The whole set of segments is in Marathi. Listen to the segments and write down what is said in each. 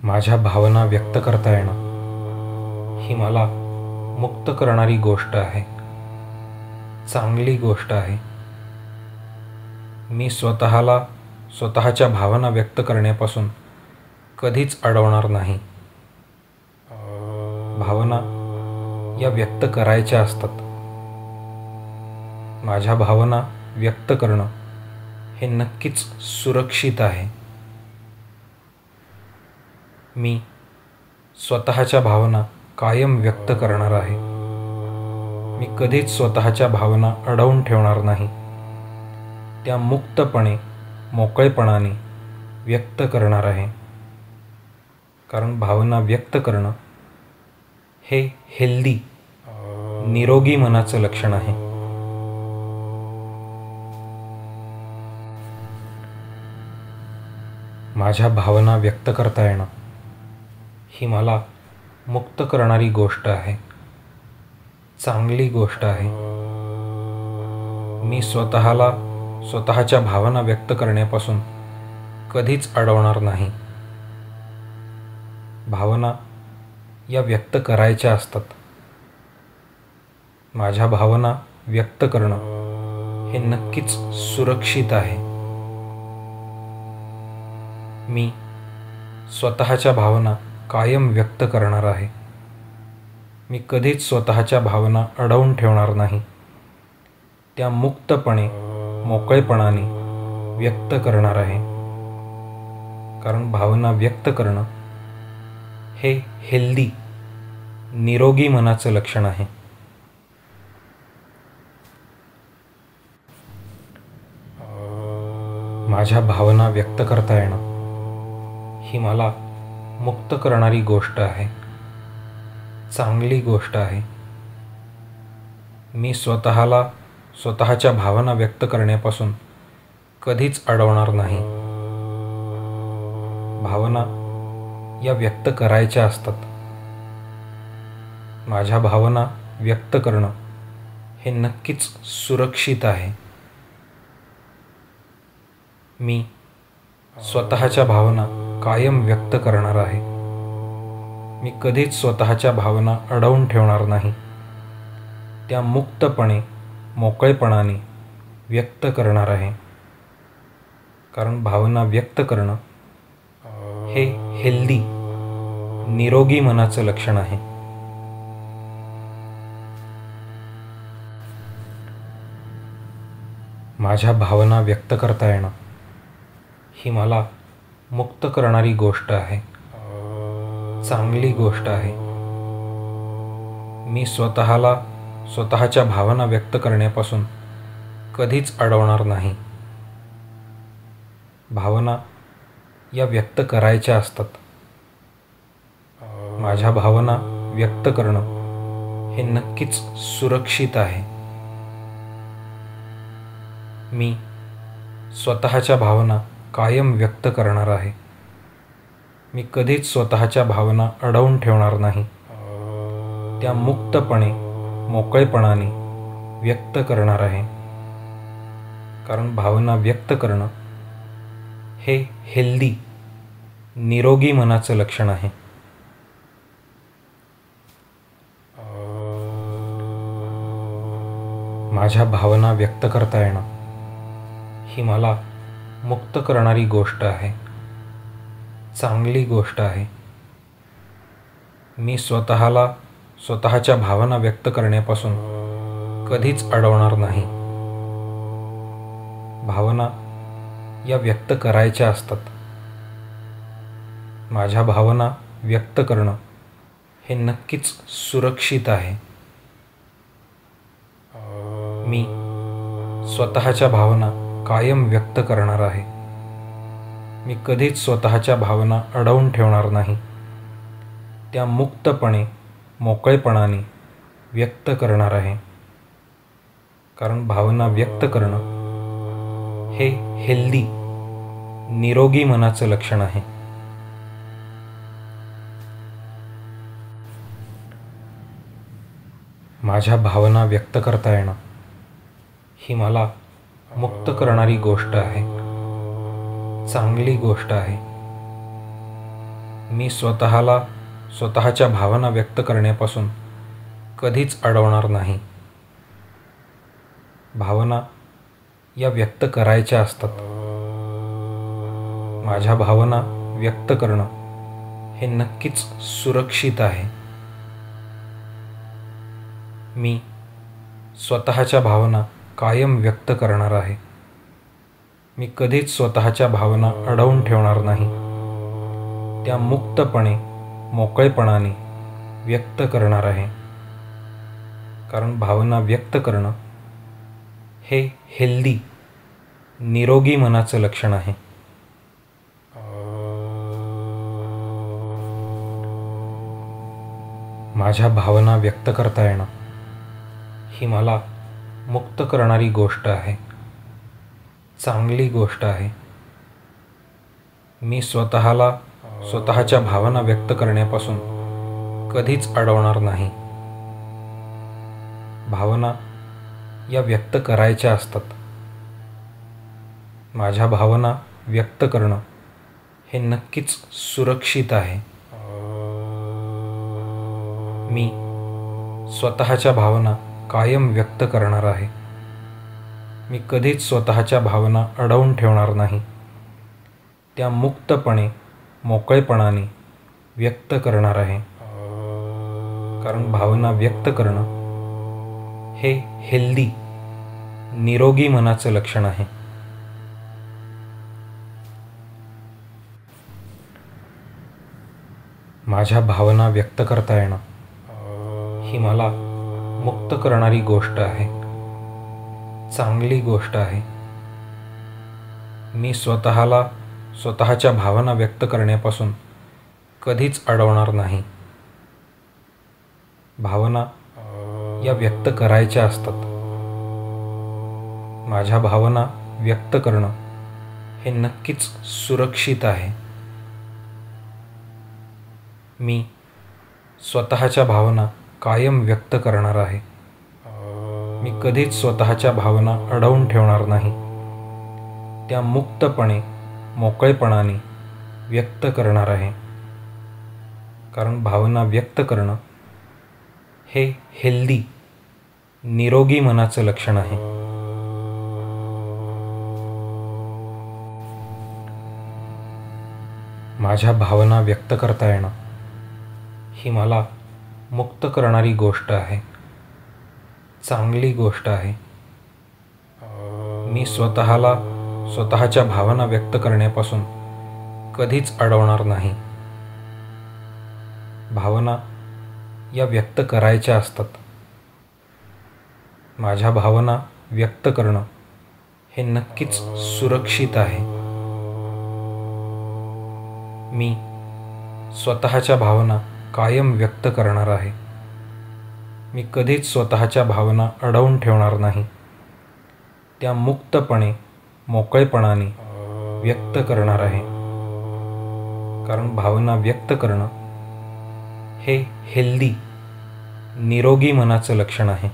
माझ्या भावना व्यक्त करता येणं ही मला मुक्त करणारी गोष्ट आहे, चांगली गोष्ट आहे. मी स्वतःच्या भावना व्यक्त करण्यापासून कधीच अडवणार नाही. भावना या व्यक्त करायच्या असतात. माझ्या भावना व्यक्त करणं हे नक्कीच सुरक्षित आहे. मी स्वतःच्या भावना कायम व्यक्त करणार आहे. मी कधीच स्वतःच्या भावना अडवून ठेवणार नाही. त्या मुक्तपणे, मोकळेपणाने व्यक्त करणार आहे. कारण भावना व्यक्त करणं हे हेल्दी, निरोगी मनाचं लक्षण आहे. माझ्या भावना व्यक्त करता येणं ही मला मुक्त करणारी गोष्ट आहे, चांगली गोष्ट आहे. मी स्वतःच्या भावना व्यक्त करण्यापासून कधीच अडवणार नाही. भावना या व्यक्त करायच्या असतात. माझ्या भावना व्यक्त करणं हे नक्कीच सुरक्षित आहे. मी स्वतःच्या भावना कायम व्यक्त करणार आहे. मी कधीच स्वतःच्या भावना अडवून ठेवणार नाही. त्या मुक्तपणे, मोकळेपणाने व्यक्त करणार आहे. कारण भावना व्यक्त करणं हे हेल्दी, निरोगी मनाचं लक्षण आहे. माझ्या भावना व्यक्त करता येणं ही मला मुक्त करणारी गोष्ट आहे, चांगली गोष्ट आहे. मी स्वतःच्या भावना व्यक्त करण्यापासून कधीच अडवणार नाही. भावना या व्यक्त करायच्या असतात. माझ्या भावना व्यक्त करणं हे नक्कीच सुरक्षित आहे. मी स्वतःच्या भावना कायम व्यक्त करणार आहे. मी कधीच स्वतःच्या भावना अडवून ठेवणार नाही. त्या मुक्तपणे, मोकळेपणाने व्यक्त करणार आहे. कारण भावना व्यक्त करणं हे हेल्दी, निरोगी मनाचं लक्षण आहे. माझ्या भावना व्यक्त करता येणं ही मला मुक्त करणारी गोष्ट आहे, चांगली गोष्ट आहे. मी स्वतःच्या भावना व्यक्त करण्यापासून कधीच अडवणार नाही. भावना या व्यक्त करायच्या असतात. माझ्या भावना व्यक्त करणं हे नक्कीच सुरक्षित आहे. मी स्वतःच्या भावना कायम व्यक्त करणार आहे. मी कधीच स्वतःच्या भावना अडवून ठेवणार नाही. त्या मुक्तपणे, मोकळेपणाने व्यक्त करणार आहे. कारण भावना व्यक्त करणं हे हेल्दी, निरोगी मनाचं लक्षण आहे. माझ्या भावना व्यक्त करता येणं ही मला मुक्त करणारी गोष्ट आहे, चांगली गोष्ट आहे. मी स्वतःच्या भावना व्यक्त करण्यापासून कधीच अडवणार नाही. भावना या व्यक्त करायच्या असतात. माझ्या भावना व्यक्त करणं हे नक्कीच सुरक्षित आहे. मी स्वतःच्या भावना कायम व्यक्त करणार आहे. मी कधीच स्वतःच्या भावना अडवून ठेवणार नाही. त्या मुक्तपणे, मोकळेपणाने व्यक्त करणार आहे. कारण भावना व्यक्त करणं हे हेल्दी, निरोगी मनाचं लक्षण आहे. माझ्या भावना व्यक्त करता येणं ही मला मुक्त करणारी गोष्ट आहे, चांगली गोष्ट आहे. मी स्वतःला स्वतःच्या भावना व्यक्त करण्यापासून कधीच अडवणार नाही. भावना या व्यक्त करायच्या असतात. माझ्या भावना व्यक्त करणं हे नक्कीच सुरक्षित आहे. मी स्वतःच्या भावना कायम व्यक्त करणार आहे. मी कधीच स्वतःच्या भावना अडवून ठेवणार नाही. त्या मुक्तपणे, मोकळेपणाने व्यक्त करणार आहे. कारण भावना व्यक्त करणं हे हेल्दी, निरोगी मनाचं लक्षण आहे. माझ्या भावना व्यक्त करता येणं ही मला मुक्त करणारी गोष्ट आहे. चांगली गोष्ट आहे. मी स्वतःला स्वतःच्या भावना व्यक्त करण्यापासून कधीच अडवणार नाही. भावना या व्यक्त करायच्या असतात. माझ्या भावना व्यक्त करणं हे नक्कीच सुरक्षित आहे. मी स्वतःच्या भावना कायम व्यक्त करणार आहे. मी कधीच स्वतःच्या भावना अडवून ठेवणार नाही. त्या मुक्तपणे, मोकळेपणाने व्यक्त करणार आहे. कारण भावना व्यक्त करणं हे हेल्दी, निरोगी मनाचं लक्षण आहे. माझ्या भावना व्यक्त करता येणं ही मला मुक्त करणारी गोष्ट आहे. चांगली गोष्ट आहे. मी स्वतःला स्वतःच्या भावना व्यक्त करण्यापासून कधीच अडवणार नाही. भावना या व्यक्त करायच्या असतात. माझ्या भावना व्यक्त करणं हे नक्कीच सुरक्षित आहे. मी स्वतःच्या भावना कायम व्यक्त करणार आहे. मी कधीच स्वतःच्या भावना अडवून ठेवणार नाही. त्या मुक्तपणे, मोकळेपणाने व्यक्त करणार आहे. कारण भावना व्यक्त करणं हे हेल्दी, निरोगी मनाचं लक्षण आहे. माझ्या भावना व्यक्त करता येणं ही मला मुक्त करणारी गोष्ट आहे. चांगली गोष्ट आहे. मी स्वतःला स्वतःच्या भावना व्यक्त करण्यापासून कधीच अडवणार नाही. भावना या व्यक्त करायच्या असतात. माझ्या भावना व्यक्त करणं हे नक्कीच सुरक्षित आहे. मी स्वतःच्या भावना कायम व्यक्त करणार आहे. मी कधीच स्वतःच्या भावना अडवून ठेवणार नाही. त्या मुक्तपणे, मोकळेपणाने व्यक्त करणार आहे. कारण भावना व्यक्त करणं हे हेल्दी, निरोगी मनाचं लक्षण आहे.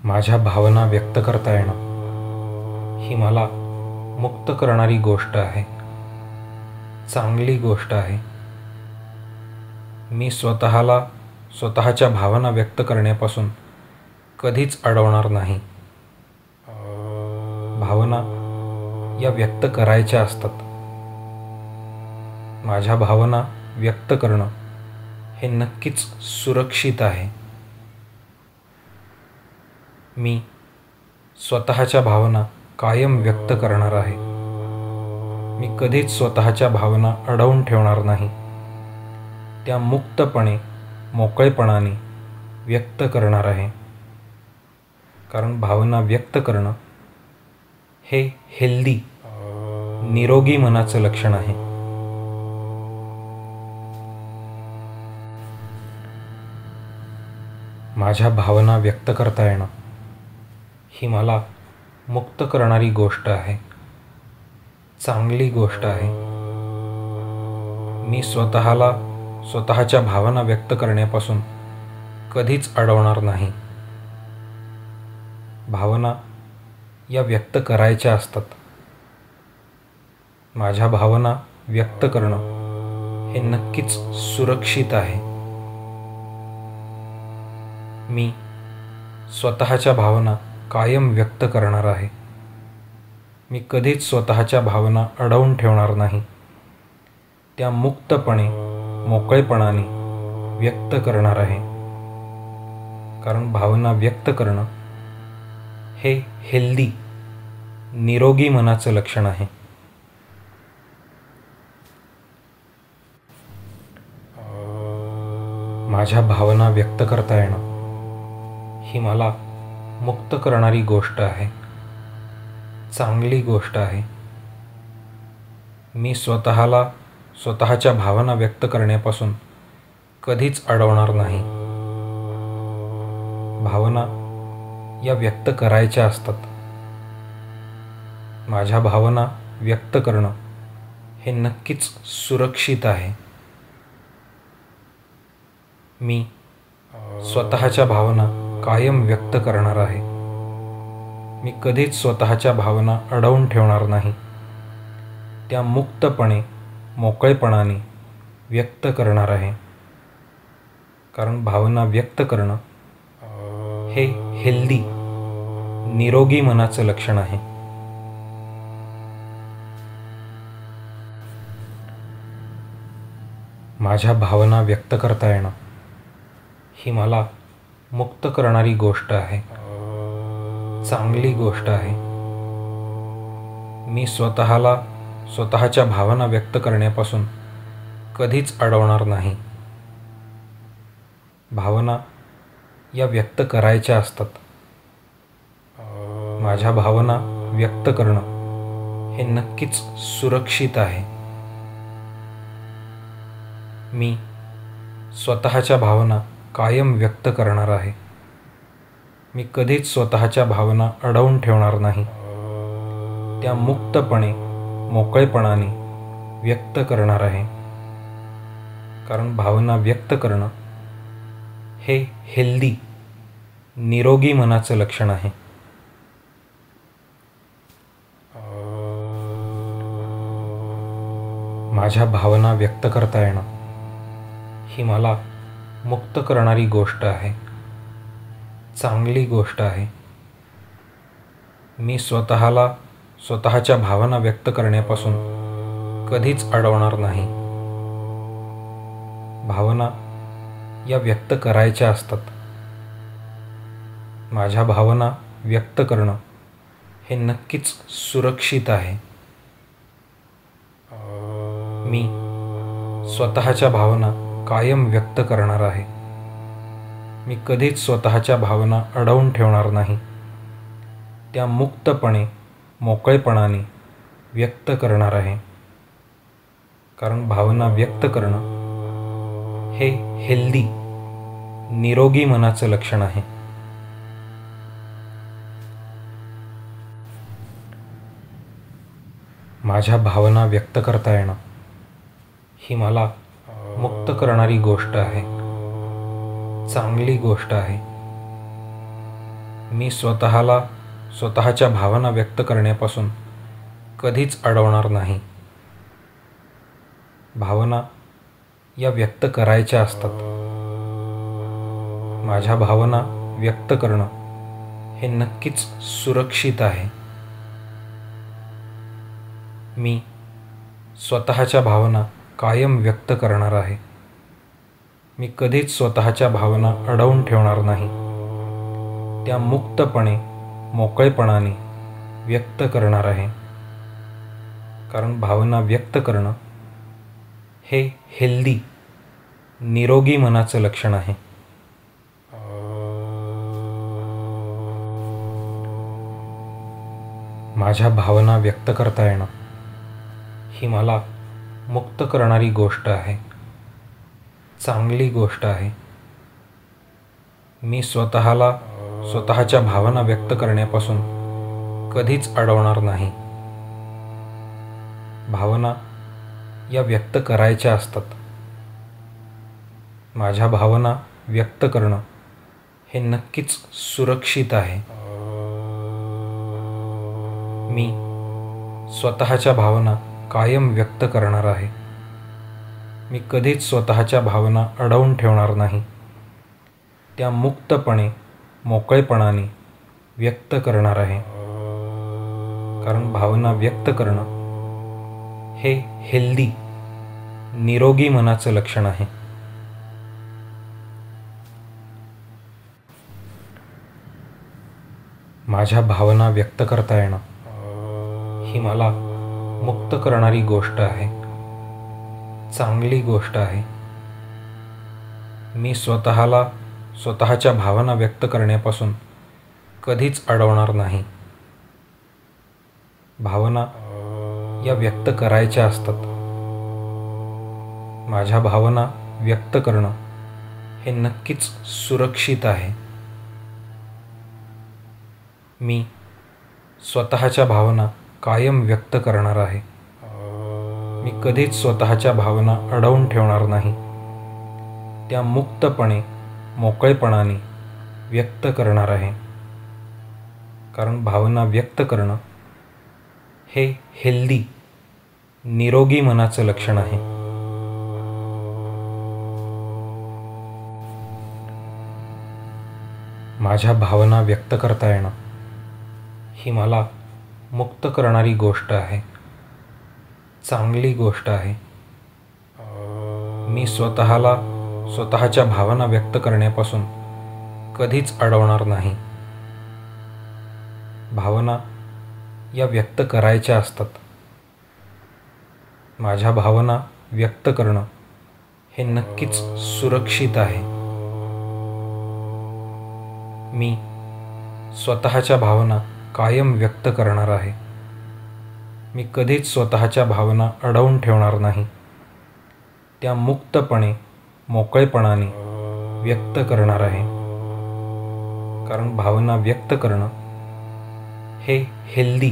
माझ्या भावना व्यक्त करता येणं ही मला मुक्त करणारी गोष्ट आहे. चांगली गोष्ट आहे. मी स्वतःला स्वतःच्या भावना व्यक्त करण्यापासून कधीच अडवणार नाही. भावना या व्यक्त करायच्या असतात. माझ्या भावना व्यक्त करणं हे नक्कीच सुरक्षित आहे. मी स्वतःच्या भावना कायम व्यक्त करणार आहे. मी कधीच स्वतःच्या भावना अडवून ठेवणार नाही. त्या मुक्तपणे, मोकळेपणाने व्यक्त करणार आहे. कारण भावना व्यक्त करणं हे हेल्दी, निरोगी मनाचं लक्षण आहे. माझ्या भावना व्यक्त करता येणं ही मला मुक्त करणारी गोष्ट आहे. चांगली गोष्ट आहे. मी स्वतःला स्वतःच्या भावना व्यक्त करण्यापासून कधीच अडवणार नाही. भावना या व्यक्त करायच्या असतात. माझ्या भावना व्यक्त करणं हे नक्कीच सुरक्षित आहे. मी स्वतःच्या भावना कायम व्यक्त करणार आहे. मी कधीच स्वतःच्या भावना अडवून ठेवणार नाही. त्या मुक्तपणे, मोकळेपणाने व्यक्त करणार आहे. कारण भावना व्यक्त करणं हे हेल्दी, निरोगी मनाचं लक्षण आहे. माझ्या भावना व्यक्त करता येणं ही मला मुक्त करणारी गोष्ट आहे. चांगली गोष्ट आहे. मी स्वतःला स्वतःच्या भावना व्यक्त करण्यापासून कधीच अडवणार नाही. भावना या व्यक्त करायच्या असतात. माझ्या भावना व्यक्त करणं हे नक्कीच सुरक्षित आहे. मी स्वतःच्या भावना कायम व्यक्त करणार आहे. मी कधीच स्वतःच्या भावना अडवून ठेवणार नाही. त्या मुक्तपणे, मोकळेपणाने व्यक्त करणार आहे. कारण भावना व्यक्त करणं हे हेल्दी, निरोगी मनाचं लक्षण आहे. माझ्या भावना व्यक्त करता येणं ही मला मुक्त करणारी गोष्ट आहे. चांगली गोष्ट आहे. मी स्वतःला स्वतःच्या भावना व्यक्त करण्यापासून कधीच अडवणार नाही. भावना या व्यक्त करायच्या असतात. माझ्या भावना व्यक्त करणं हे नक्कीच सुरक्षित आहे. मी स्वतःच्या भावना कायम व्यक्त करणार आहे. मी कधीच स्वतःच्या भावना अडवून ठेवणार नाही. त्या मुक्तपणे, मोकळेपणाने व्यक्त करणार आहे. कारण भावना व्यक्त करणं हे हेल्दी, निरोगी मनाचं लक्षण आहे. माझ्या भावना व्यक्त करता येणं ही मला मुक्त करणारी गोष्ट आहे. चांगली गोष्ट आहे. मी स्वतःला स्वतःच्या भावना व्यक्त करण्यापासून कधीच अडवणार नाही. भावना या व्यक्त करायच्या असतात. माझ्या भावना व्यक्त करणं हे नक्कीच सुरक्षित आहे. मी स्वतःच्या भावना कायम व्यक्त करणार आहे. मी कधीच स्वतःच्या भावना अडवून ठेवणार नाही. त्या मुक्तपणे, मोकळेपणाने व्यक्त करणार आहे. कारण भावना व्यक्त करणं हे हेल्दी, निरोगी मनाचं लक्षण आहे. माझ्या भावना व्यक्त करता येणं ही मला मुक्त करणारी गोष्ट आहे. चांगली गोष्ट आहे. मी स्वतःला स्वतःच्या भावना व्यक्त करण्यापासून कधीच अडवणार नाही. भावना या व्यक्त करायच्या असतात. माझ्या भावना व्यक्त करणं हे नक्कीच सुरक्षित आहे. मी स्वतःच्या भावना कायम व्यक्त करणार आहे. मी कधीच स्वतःच्या भावना अडवून ठेवणार नाही. त्या मुक्तपणे, मोकळेपणाने व्यक्त करणार आहे. कारण भावना व्यक्त करणं हे हेल्दी, निरोगी मनाचं लक्षण आहे. माझ्या भावना व्यक्त करता येणं ही मला मुक्त करणारी गोष्ट आहे. चांगली गोष्ट आहे. मी स्वतःला स्वतःच्या भावना व्यक्त करण्यापासून कधीच अडवणार नाही. भावना या व्यक्त करायच्या असतात. माझ्या भावना व्यक्त करणं हे नक्कीच सुरक्षित आहे. मी स्वतःच्या भावना कायम व्यक्त करणार आहे. मी कधीच स्वतःच्या भावना अडवून ठेवणार नाही. त्या मुक्तपणे, मोकळेपणाने व्यक्त करणार आहे. कारण भावना व्यक्त करणं हे हेल्दी, निरोगी मनाचं लक्षण आहे. माझ्या भावना व्यक्त करता येणं ही मला मुक्त करणारी गोष्ट आहे, चांगली गोष्ट आहे. मी स्वतःला स्वतःच्या भावना व्यक्त करण्यापासून कधीच अडवणार नाही. भावना या व्यक्त करायच्या असतात. माझ्या भावना व्यक्त करणं हे नक्कीच सुरक्षित आहे. मी स्वतःच्या भावना कायम व्यक्त करणार आहे. मी कधीच स्वतःच्या भावना अडवून ठेवणार नाही. त्या मुक्तपणे, मोकळेपणाने व्यक्त करणार आहे. कारण भावना व्यक्त करणं हे हेल्दी, निरोगी मनाचं लक्षण आहे. माझ्या भावना व्यक्त करता येणं ही मला मुक्त करणारी गोष्ट आहे, चांगली गोष्ट आहे. मी स्वतःला स्वतःच्या भावना व्यक्त करण्यापासून कधीच अडवणार नाही. भावना या व्यक्त करायच्या असतात. माझ्या भावना व्यक्त करणं हे नक्कीच सुरक्षित आहे. मी स्वतःच्या भावना कायम व्यक्त करणार आहे. मी कधीच स्वतःच्या भावना अडवून ठेवणार नाही. त्या मुक्तपणे, मोकळेपणाने व्यक्त करणार आहे. कारण भावना व्यक्त करणं हे हेल्दी,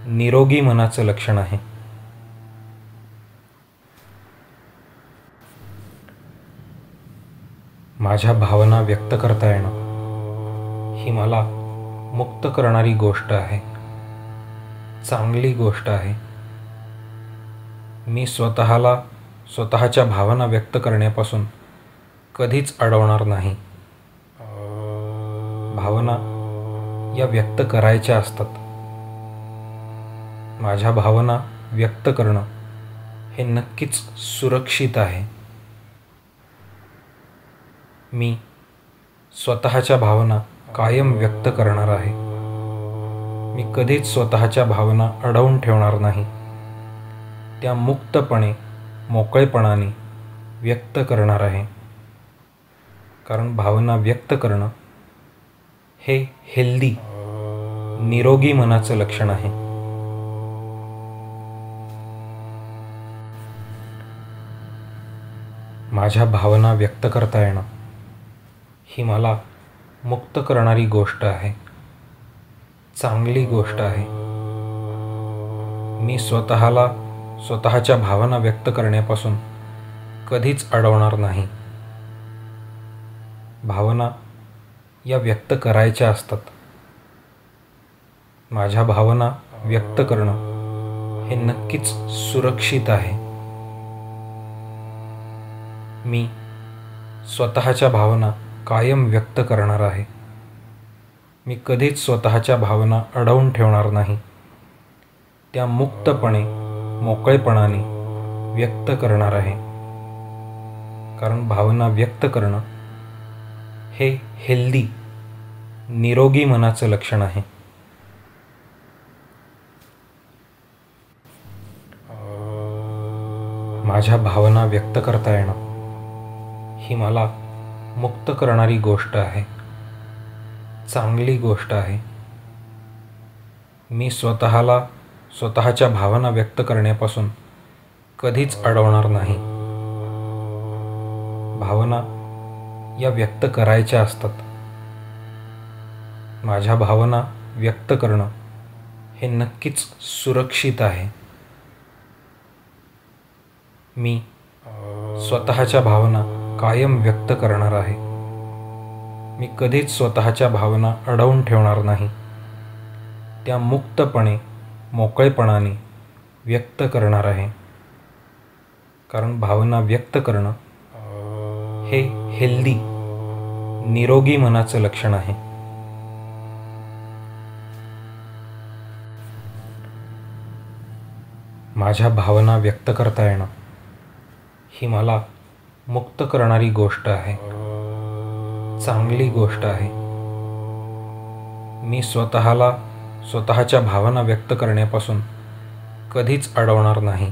निरोगी मनाचं लक्षण आहे. माझ्या भावना व्यक्त करता येणं ही मला मुक्त करणारी गोष्ट आहे, चांगली गोष्ट आहे. मी स्वतःला स्वतःच्या भावना व्यक्त करण्यापासून कधीच अडवणार नाही. भावना या व्यक्त करायच्या असतात. माझ्या भावना व्यक्त करणं हे नक्कीच सुरक्षित आहे. मी स्वतःच्या भावना कायम व्यक्त करणार आहे. मी कधीच स्वतःच्या भावना अडवून ठेवणार नाही. त्या मुक्तपणे, मोकळेपणाने व्यक्त करणार आहे. कारण भावना व्यक्त करणं हे हेल्दी, निरोगी मनाचं लक्षण आहे. माझ्या भावना व्यक्त करता येणं ही मला मुक्त करणारी गोष्ट आहे, चांगली गोष्ट आहे. मी स्वतःला स्वतःच्या भावना व्यक्त करण्यापासून कधीच अडवणार नाही. भावना या व्यक्त करायच्या असतात. माझ्या भावना व्यक्त करणं हे नक्कीच सुरक्षित आहे. मी स्वतःच्या भावना कायम व्यक्त करणार आहे. मी कधीच स्वतःच्या भावना अडवून ठेवणार नाही. त्या मुक्तपणे, मोकळेपणाने व्यक्त करणार आहे. कारण भावना व्यक्त करणं हे हेल्दी, निरोगी मनाचं लक्षण आहे. माझ्या भावना व्यक्त करता येणं ही मला मुक्त करणारी गोष्ट आहे, चांगली गोष्ट आहे. मी स्वतःला स्वतःच्या भावना व्यक्त करण्यापासून कधीच अडवणार नाही. भावना या व्यक्त करायच्या असतात. माझ्या भावना व्यक्त करणं हे नक्कीच सुरक्षित आहे. मी स्वतःच्या भावना कायम व्यक्त करणार आहे. मी कधीच स्वतःच्या भावना अडवून ठेवणार नाही. त्या मुक्तपणे मोकळेपणाने व्यक्त करणार आहे. कारण भावना व्यक्त करणं हे हेल्दी निरोगी मनाचं लक्षण आहे. माझ्या भावना व्यक्त करता येणं ही मला मुक्त करणारी गोष्ट आहे, चांगली गोष्ट आहे. मी स्वतःला स्वतःच्या भावना व्यक्त करण्यापासून कधीच अडवणार नाही.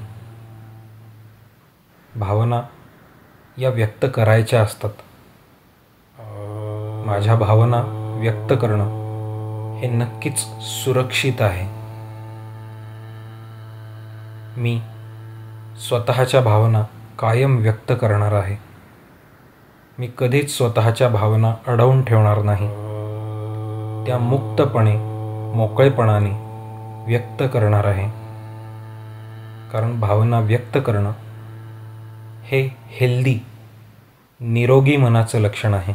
भावना या व्यक्त करायच्या असतात. माझ्या भावना व्यक्त करणं हे नक्कीच सुरक्षित आहे. मी स्वतःच्या भावना कायम व्यक्त करणार आहे. मी कधीच स्वतःच्या भावना अडवून ठेवणार नाही. त्या मुक्तपणे मोकळेपणाने व्यक्त करणार आहे. कारण भावना व्यक्त करणं हे हेल्दी निरोगी मनाचं लक्षण आहे.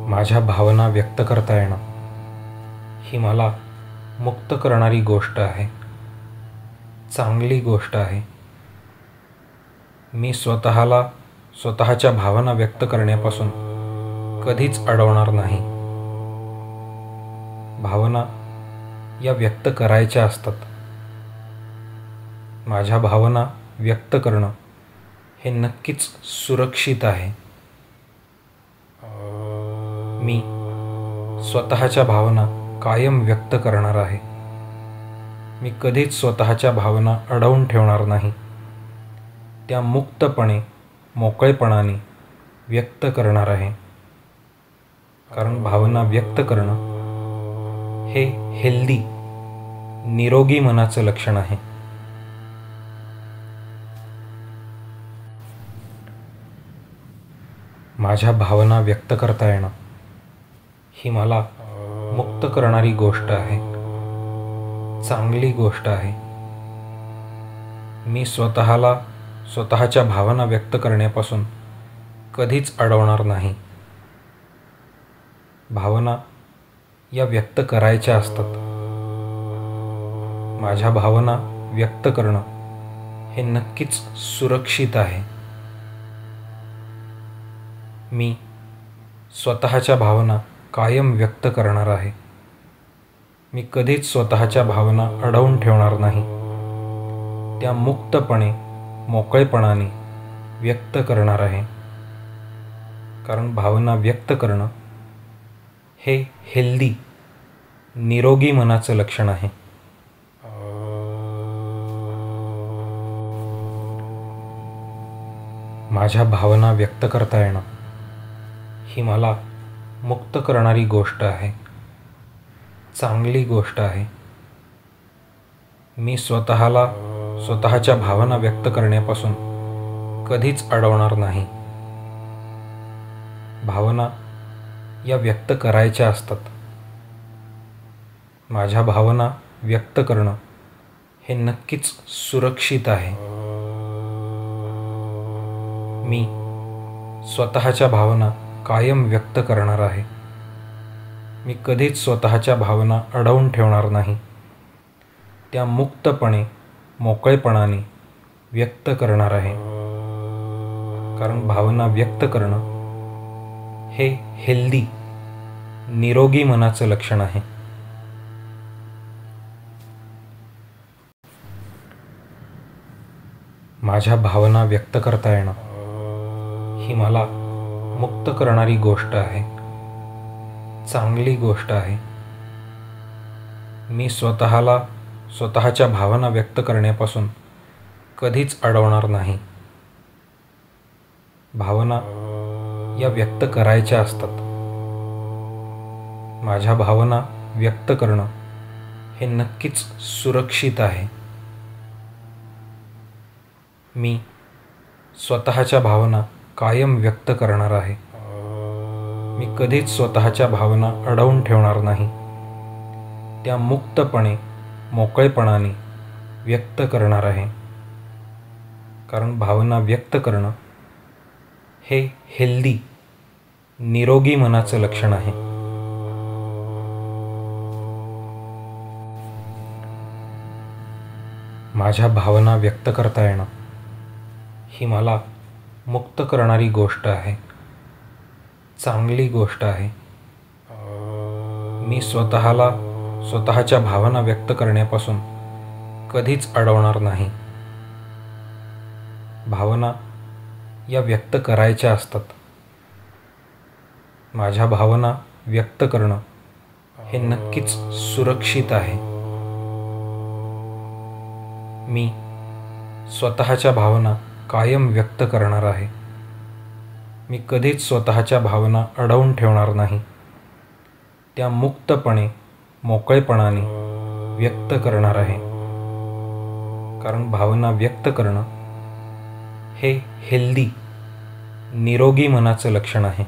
माझ्या भावना व्यक्त करता येणं ही मला मुक्त करणारी गोष्ट आहे, चांगली गोष्ट आहे. मी स्वतःला स्वतःच्या भावना व्यक्त करण्यापासून कधीच अडवणार नाही. भावना या व्यक्त करायच्या असतात. माझ्या भावना व्यक्त करणं हे नक्कीच सुरक्षित आहे. मी स्वतःच्या भावना कायम व्यक्त करणार आहे. मी कधीच स्वतःच्या भावना अडवून ठेवणार नाही. त्या मुक्तपणे मोकळेपणाने व्यक्त करणार आहे. कारण भावना व्यक्त करणं हे हेल्दी निरोगी मनाचं लक्षण आहे. माझ्या भावना व्यक्त करता येणं ही मला मुक्त करणारी गोष्ट आहे, चांगली गोष्ट आहे. मी स्वतःला स्वतःच्या भावना व्यक्त करण्यापासून कधीच अडवणार नाही. भावना या व्यक्त करायच्या असतात. माझ्या भावना व्यक्त करणं हे नक्कीच सुरक्षित आहे. मी स्वतःच्या भावना कायम व्यक्त करणार आहे. मी कधीच स्वतःच्या भावना अडवून ठेवणार नाही. त्या मुक्तपणे मोकळेपणाने व्यक्त करणार आहे. कारण भावना व्यक्त करणं हे हेल्दी निरोगी मनाचं लक्षण आहे. माझ्या भावना व्यक्त करता येणं ही मला मुक्त करणारी गोष्ट आहे, चांगली गोष्ट आहे. मी स्वतःला स्वतःच्या भावना व्यक्त करण्यापासून कधीच अडवणार नाही. भावना या व्यक्त करायच्या असतात. माझ्या भावना व्यक्त करणं हे नक्कीच सुरक्षित आहे. मी स्वतःच्या भावना कायम व्यक्त करणार आहे. मी कधीच स्वतःच्या भावना अडवून ठेवणार नाही. त्या मुक्तपणे मोकळेपणाने व्यक्त करणार आहे. कारण भावना व्यक्त करणं हे हेल्दी निरोगी मनाचं लक्षण आहे. माझ्या भावना व्यक्त करता येणं ही मला मुक्त करणारी गोष्ट आहे, चांगली गोष्ट आहे. मी स्वतःला स्वतःच्या भावना व्यक्त करण्यापासून कधीच अडवणार नाही. भावना या व्यक्त करायच्या असतात. माझ्या भावना व्यक्त करणं हे नक्कीच सुरक्षित आहे. मी स्वतःच्या भावना कायम व्यक्त करणार आहे. मी कधीच स्वतःच्या भावना अडवून ठेवणार नाही. त्या मुक्तपणे मोकळेपणाने व्यक्त करणार आहे. कारण भावना व्यक्त करणं हे हेल्दी निरोगी मनाचं लक्षण आहे. माझ्या भावना व्यक्त करता येणं ही मला मुक्त करणारी गोष्ट आहे, चांगली गोष्ट आहे. मी स्वतःच्या भावना व्यक्त करण्यापासून कधीच अडवणार नाही. भावना या व्यक्त करायच्या असतात. माझ्या भावना व्यक्त करणं हे नक्कीच सुरक्षित आहे. मी स्वतःच्या भावना कायम व्यक्त करणार आहे. मी कधीच स्वतःच्या भावना अडवून ठेवणार नाही. त्या मुक्तपणे, मोकळेपणाने व्यक्त करणार आहे. कारण भावना व्यक्त करणं हे हेल्दी, निरोगी मनाचं लक्षण आहे.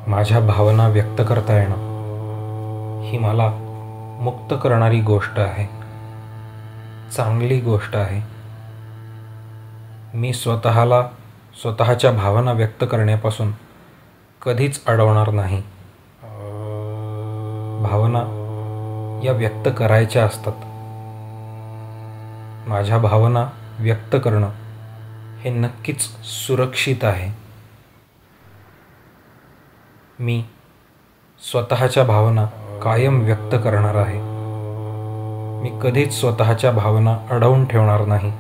माझ्या भावना व्यक्त करता येणं ही मला मुक्त करणारी गोष्ट आहे, चांगली गोष्ट आहे. मी स्वतःच्या भावना व्यक्त करण्यापासून कधीच अडवणार नाही. भावना या व्यक्त करायच्या असतात. माझ्या भावना व्यक्त करणं हे नक्कीच सुरक्षित आहे. मी स्वतःच्या भावना कायम व्यक्त करणार आहे. मी कधीच स्वतःच्या भावना अडवून ठेवणार नाही.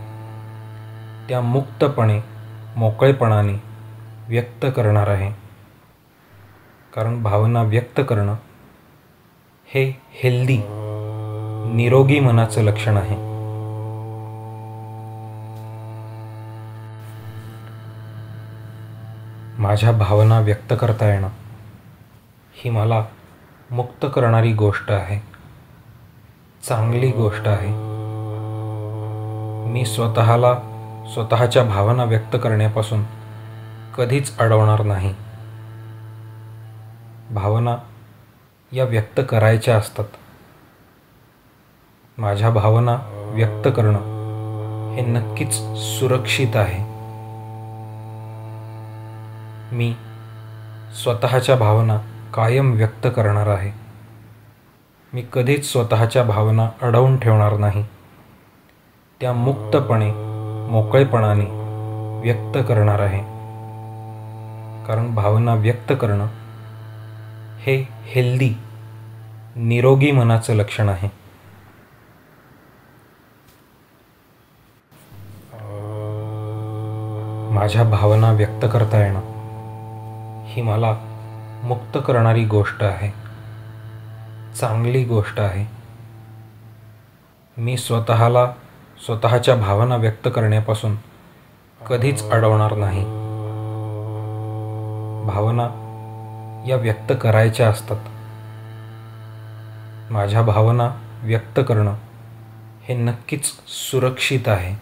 त्या मुक्तपणे, मोकळेपणाने व्यक्त करणार आहे. कारण भावना व्यक्त करणं हे हेल्दी, निरोगी मनाचं लक्षण आहे. माझ्या भावना व्यक्त करता येणं ही मला मुक्त करणारी गोष्ट आहे, चांगली गोष्ट आहे. मी स्वतःच्या भावना व्यक्त करण्यापासून कधीच अडवणार नाही. भावना या व्यक्त करायच्या असतात. माझ्या भावना व्यक्त करणं हे नक्कीच सुरक्षित आहे. मी स्वतःच्या भावना कायम व्यक्त करणार आहे. मी कधीच स्वतःच्या भावना अडवून ठेवणार नाही. त्या मुक्तपणे, मोकळेपणाने व्यक्त करणार आहे. कारण भावना व्यक्त करणं हे हेल्दी, निरोगी मनाचं लक्षण आहे. माझ्या भावना व्यक्त करता येणं ही मला मुक्त करणारी गोष्ट आहे, चांगली गोष्ट आहे. मी स्वतःच्या भावना व्यक्त करण्यापासून कधीच अडवणार नाही. भावना या व्यक्त करायच्या असतात. माझ्या भावना व्यक्त करणं हे नक्कीच सुरक्षित आहे.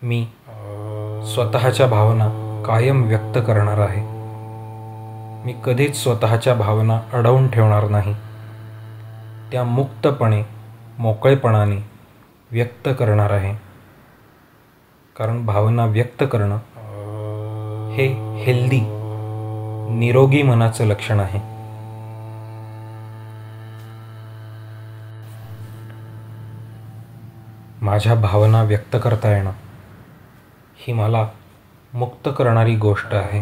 मी स्वतःच्या भावना कायम व्यक्त करणार आहे. मी कधीच स्वतःच्या भावना अडवून ठेवणार नाही. त्या मुक्तपणे, मोकळेपणाने व्यक्त करणार आहे. कारण भावना व्यक्त करणं हे हेल्दी, निरोगी मनाचं लक्षण आहे. माझ्या भावना व्यक्त करता येणं ही मला मुक्त करणारी गोष्ट आहे,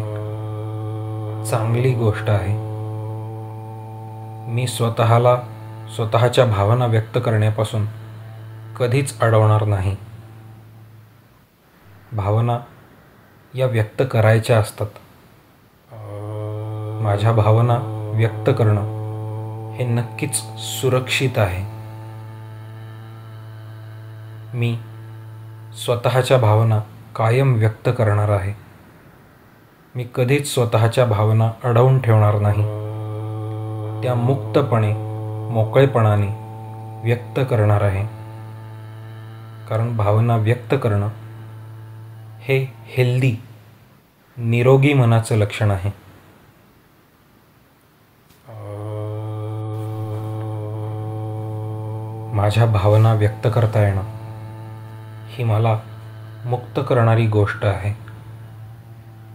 चांगली गोष्ट आहे. मी स्वतःच्या भावना व्यक्त करण्यापासून कधीच अडवणार नाही. भावना या व्यक्त करायच्या असतात. माझ्या भावना व्यक्त करणं हे नक्कीच सुरक्षित आहे. मी स्वतःच्या भावना कायम व्यक्त करणार आहे. मी कधीच स्वतःच्या भावना अडवून ठेवणार नाही. त्या मुक्तपणे, मोकळेपणाने व्यक्त करणार आहे. कारण भावना व्यक्त करणं हे हेल्दी, निरोगी मनाचं लक्षण आहे. माझ्या भावना व्यक्त करता येणं ही मला मुक्त करणारी गोष्ट आहे,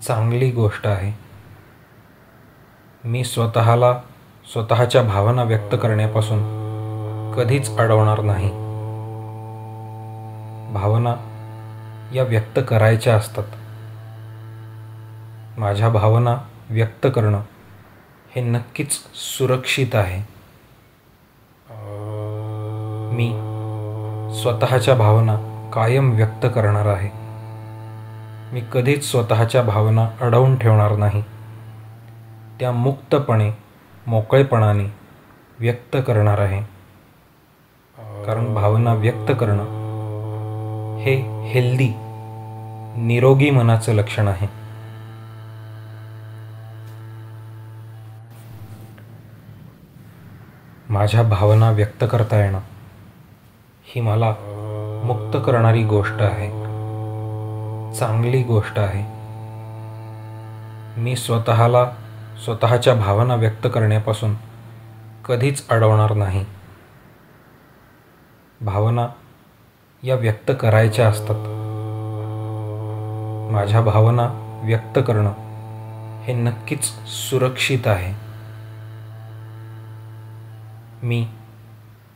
चांगली गोष्ट आहे. मी स्वतःला स्वतःच्या भावना व्यक्त करण्यापासून कधीच अडवणार नाही. भावना या व्यक्त करायच्या असतात. माझ्या भावना व्यक्त करणं हे नक्कीच सुरक्षित आहे. मी स्वतःच्या भावना कायम व्यक्त करणार आहे. मी कधीच स्वतःच्या भावना अडवून ठेवणार नाही. त्या मुक्तपणे, मोकळेपणाने व्यक्त करणार आहे. कारण भावना व्यक्त करणं हे हेल्दी, निरोगी मनाचं लक्षण आहे. माझ्या भावना व्यक्त करता येणं ही मला मुक्त करणारी गोष्ट आहे, चांगली गोष्ट आहे. मी स्वतःला स्वतःच्या भावना व्यक्त करण्यापासून कधीच अडवणार नाही. भावना या व्यक्त करायच्या असतात. माझ्या भावना व्यक्त करणं हे नक्कीच सुरक्षित आहे. मी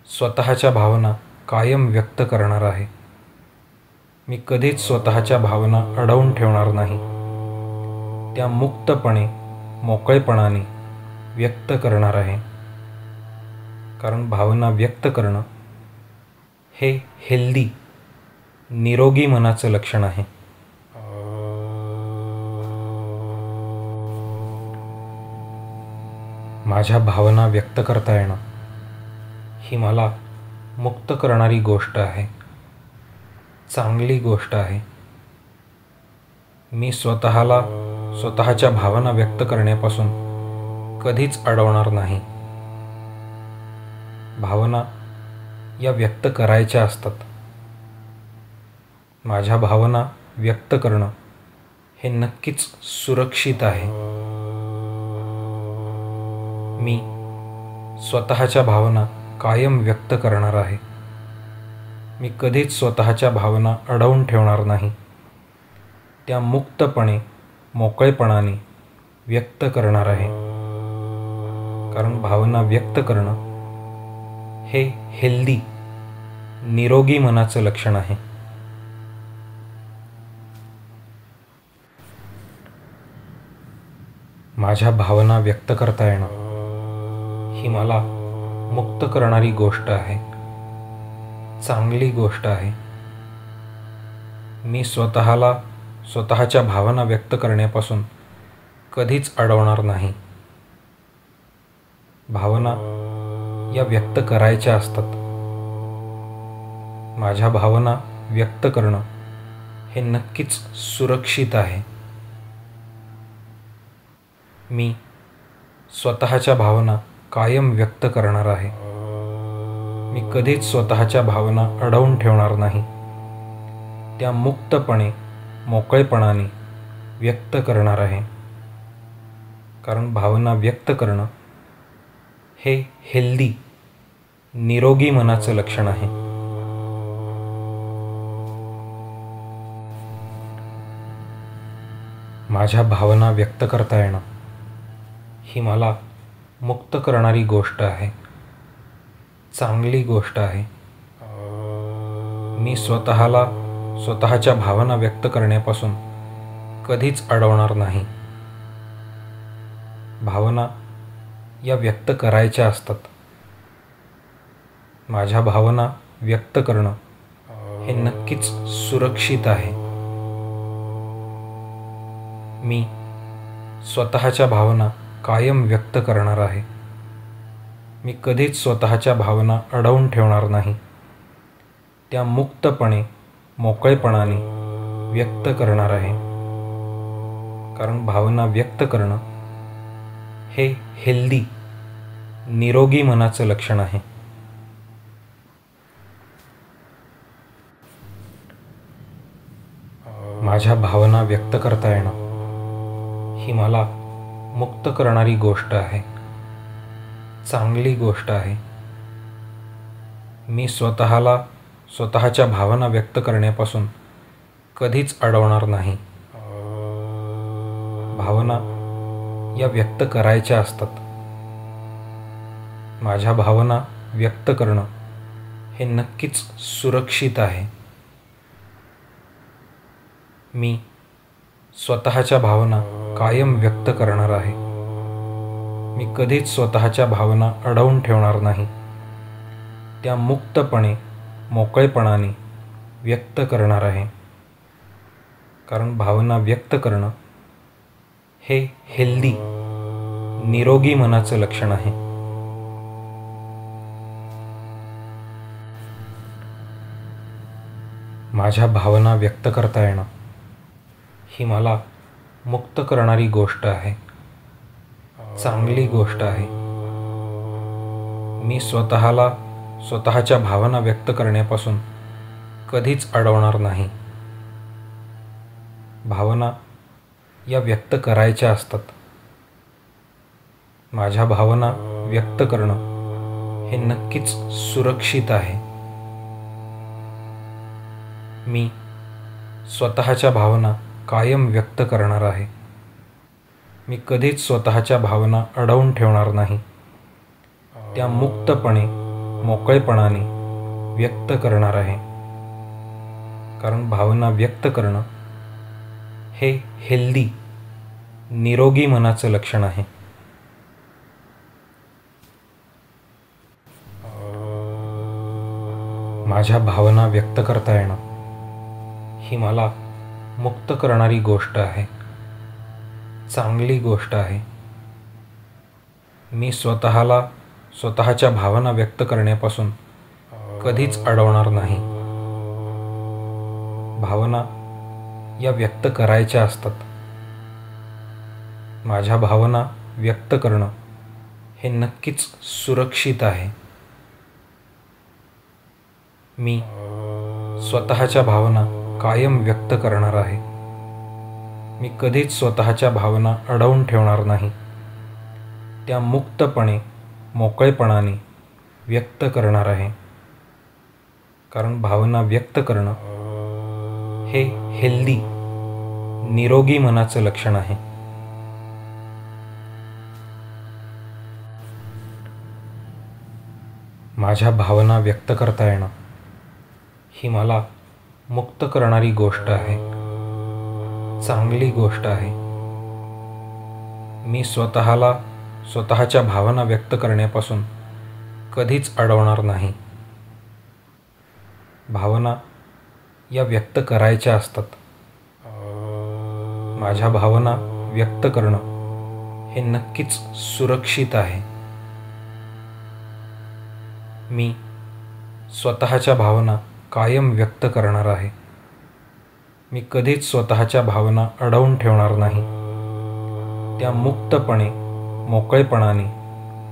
स्वतःच्या भावना कायम व्यक्त करणार आहे. मी कधीच स्वतःच्या भावना अडवून ठेवणार नाही. त्या मुक्तपणे, मोकळेपणाने व्यक्त करणार आहे. कारण भावना व्यक्त करणं हे हेल्दी, निरोगी मनाचं लक्षण आहे. माझ्या भावना व्यक्त करता येणं ही मला मुक्त करणारी गोष्ट आहे, चांगली गोष्ट आहे. मी स्वतःला स्वतःच्या भावना व्यक्त करण्यापासून कधीच अडवणार नाही. भावना या व्यक्त करायच्या असतात. माझ्या भावना व्यक्त करणं हे नक्कीच सुरक्षित आहे. मी स्वतःच्या भावना कायम व्यक्त करणार आहे. मी कधीच स्वतःच्या भावना अडवून ठेवणार नाही. त्या मुक्तपणे, मोकळेपणाने व्यक्त करणार आहे. कारण भावना व्यक्त करणं हे हेल्दी, निरोगी मनाचं लक्षण आहे. माझ्या भावना व्यक्त करता येणं ही मला मुक्त करणारी गोष्ट आहे, चांगली गोष्ट आहे. मी स्वतःला स्वतःच्या भावना व्यक्त करण्यापासून कधीच अडवणार नाही. भावना या व्यक्त करायच्या असतात. माझ्या भावना व्यक्त करणं हे नक्कीच सुरक्षित आहे. मी स्वतःच्या भावना कायम व्यक्त करणार आहे. मी कधीच स्वतःच्या भावना अडवून ठेवणार नाही. त्या मुक्तपणे, मोकळेपणाने व्यक्त करणार आहे. कारण भावना व्यक्त करणं हे हेल्दी, निरोगी मनाचं लक्षण आहे. माझ्या भावना व्यक्त करता येणं ही मला मुक्त करणारी गोष्ट आहे, चांगली गोष्ट आहे. मी स्वतःला स्वतःच्या भावना व्यक्त करण्यापासून कधीच अडवणार नाही. भावना या व्यक्त करायच्या असतात. माझ्या भावना व्यक्त करणं हे नक्कीच सुरक्षित आहे. मी स्वतःच्या भावना कायम व्यक्त करणार आहे. मी कधीच स्वतःच्या भावना अडवून ठेवणार नाही. त्या मुक्तपणे, मोकळेपणाने व्यक्त करणार आहे. कारण भावना व्यक्त करणं हे हेल्दी, निरोगी मनाचं लक्षण आहे. माझ्या भावना व्यक्त करता येणं ही मला मुक्त करणारी गोष्ट आहे, चांगली गोष्ट आहे. मी स्वतःला स्वतःच्या भावना व्यक्त करण्यापासून कधीच अडवणार नाही. भावना या व्यक्त करायच्या असतात. माझ्या भावना व्यक्त करणं हे नक्कीच सुरक्षित आहे. मी स्वतःच्या भावना कायम व्यक्त करणार आहे. मी कधीच स्वतःच्या भावना अडवून ठेवणार नाही. त्या मुक्तपणे, मोकळेपणाने व्यक्त करणार आहे. कारण भावना व्यक्त करणं हे हेल्दी, निरोगी मनाचं लक्षण आहे. माझ्या भावना व्यक्त करता येणं ही मला मुक्त करणारी गोष्ट आहे. चांगली गोष्ट आहे. मी स्वतःला स्वतःच्या भावना व्यक्त करण्यापासून कधीच अडवणार नाही. भावना या व्यक्त करायच्या असतात. माझ्या भावना व्यक्त करणं हे नक्कीच सुरक्षित आहे. मी स्वतःच्या भावना कायम व्यक्त करणार आहे. मी कधीच स्वतःच्या भावना अडवून ठेवणार नाही. त्या मुक्तपणे, मोकळेपणाने व्यक्त करणार आहे. कारण भावना व्यक्त करणं हे हेल्दी, निरोगी मनाचं लक्षण आहे. माझ्या भावना व्यक्त करता येणं ही मला मुक्त करणारी गोष्ट आहे. चांगली गोष्ट आहे. मी स्वतःला स्वतःच्या भावना व्यक्त करण्यापासून कधीच अडवणार नाही. भावना या व्यक्त करायच्या असतात. माझ्या भावना व्यक्त करणं हे नक्कीच सुरक्षित आहे. मी स्वतःच्या भावना कायम व्यक्त करणार आहे. मी कधीच स्वतःच्या भावना अडवून ठेवणार नाही. त्या मुक्तपणे, मोकळेपणाने व्यक्त करणार आहे. कारण भावना व्यक्त करणं हे हेल्दी, निरोगी मनाचं लक्षण आहे. माझ्या भावना व्यक्त करता येणं ही मला मुक्त करणारी गोष्ट आहे. चांगली गोष्ट आहे. मी स्वतःला स्वतःच्या भावना व्यक्त करण्यापासून कधीच अडवणार नाही. भावना या व्यक्त करायच्या असतात. माझ्या भावना व्यक्त करणं हे नक्कीच सुरक्षित आहे. मी स्वतःच्या भावना कायम व्यक्त करणार आहे. मी कधीच स्वतःच्या भावना अडवून ठेवणार नाही. त्या मुक्तपणे, मोकळेपणाने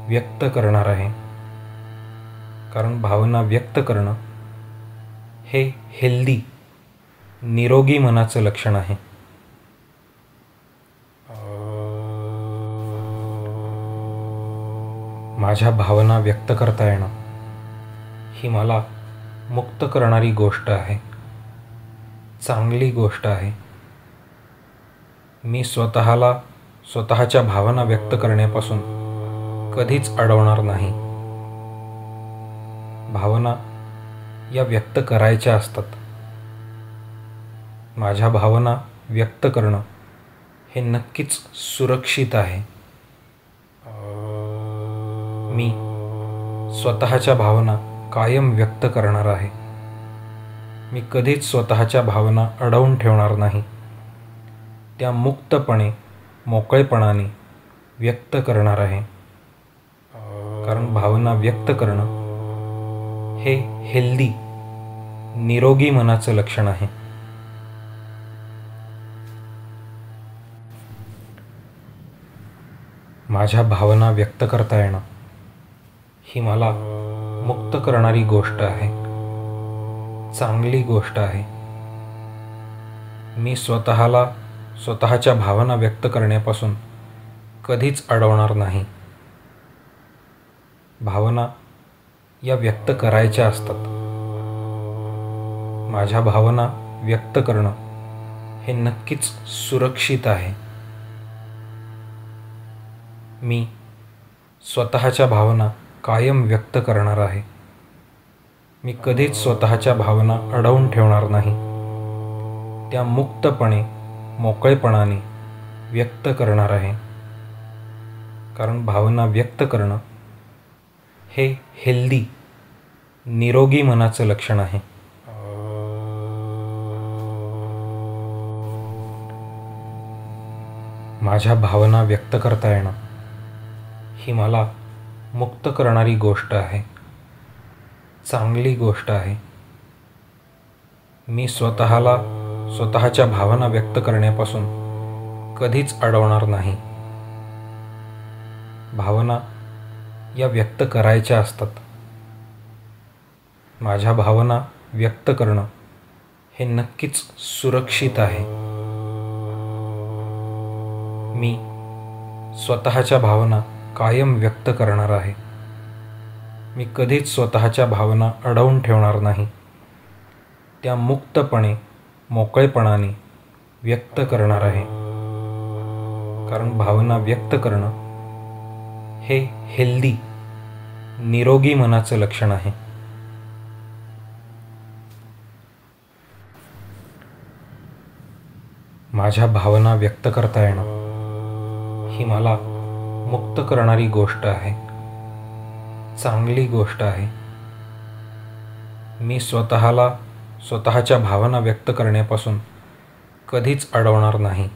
व्यक्त करणार आहे. कारण भावना व्यक्त करणं हे हेल्दी, निरोगी मनाचं लक्षण आहे. माझ्या भावना व्यक्त करता येणं ही मला मुक्त करणारी गोष्ट आहे. चांगली गोष्ट आहे. मी स्वतःला स्वतःच्या भावना व्यक्त करण्यापासून कधीच अडवणार नाही. भावना या व्यक्त करायच्या असतात. माझ्या भावना व्यक्त करणं हे नक्कीच सुरक्षित आहे. मी स्वतःच्या भावना कायम व्यक्त करणार आहे. मी कधीच स्वतःच्या भावना अडवून ठेवणार नाही. त्या मुक्तपणे, मोकळेपणाने व्यक्त करणार आहे. कारण भावना व्यक्त करणं हे हेल्दी, निरोगी मनाचं लक्षण आहे. माझ्या भावना व्यक्त करता येणं ही मला मुक्त करणारी गोष्ट आहे. चांगली गोष्ट आहे. मी स्वतःला स्वतःच्या भावना व्यक्त करण्यापासून कधीच अडवणार नाही. भावना या व्यक्त करायच्या असतात. माझ्या भावना व्यक्त करणं हे नक्कीच सुरक्षित आहे. मी स्वतःच्या भावना कायम व्यक्त करणार आहे. मी कधीच स्वतःच्या भावना अडवून ठेवणार नाही. त्या मुक्तपणे, मोकळेपणाने व्यक्त करणार आहे. कारण भावना व्यक्त करणं हे हेल्दी, निरोगी मनाचं लक्षण आहे. माझ्या भावना व्यक्त करता येणं ही मला मुक्त करणारी गोष्ट आहे, चांगली गोष्ट आहे. मी स्वतःला स्वतःच्या भावना व्यक्त करण्यापासून कधीच अडवणार नाही. भावना या व्यक्त करायच्या असतात. माझ्या भावना व्यक्त करणं हे नक्कीच सुरक्षित आहे. मी स्वतःच्या भावना कायम व्यक्त करणार आहे. मी कधीच स्वतःच्या भावना अडवून ठेवणार नाही. त्या मुक्तपणे, मोकळेपणाने व्यक्त करणार आहे. कारण भावना व्यक्त करणं हे हेल्दी, निरोगी मनाचं लक्षण आहे. माझ्या भावना व्यक्त करता येणं ही मला मुक्त करणारी गोष्ट आहे, चांगली गोष्ट आहे. मी स्वतःला स्वतःच्या भावना व्यक्त करण्यापासून कधीच अडवणार नाही.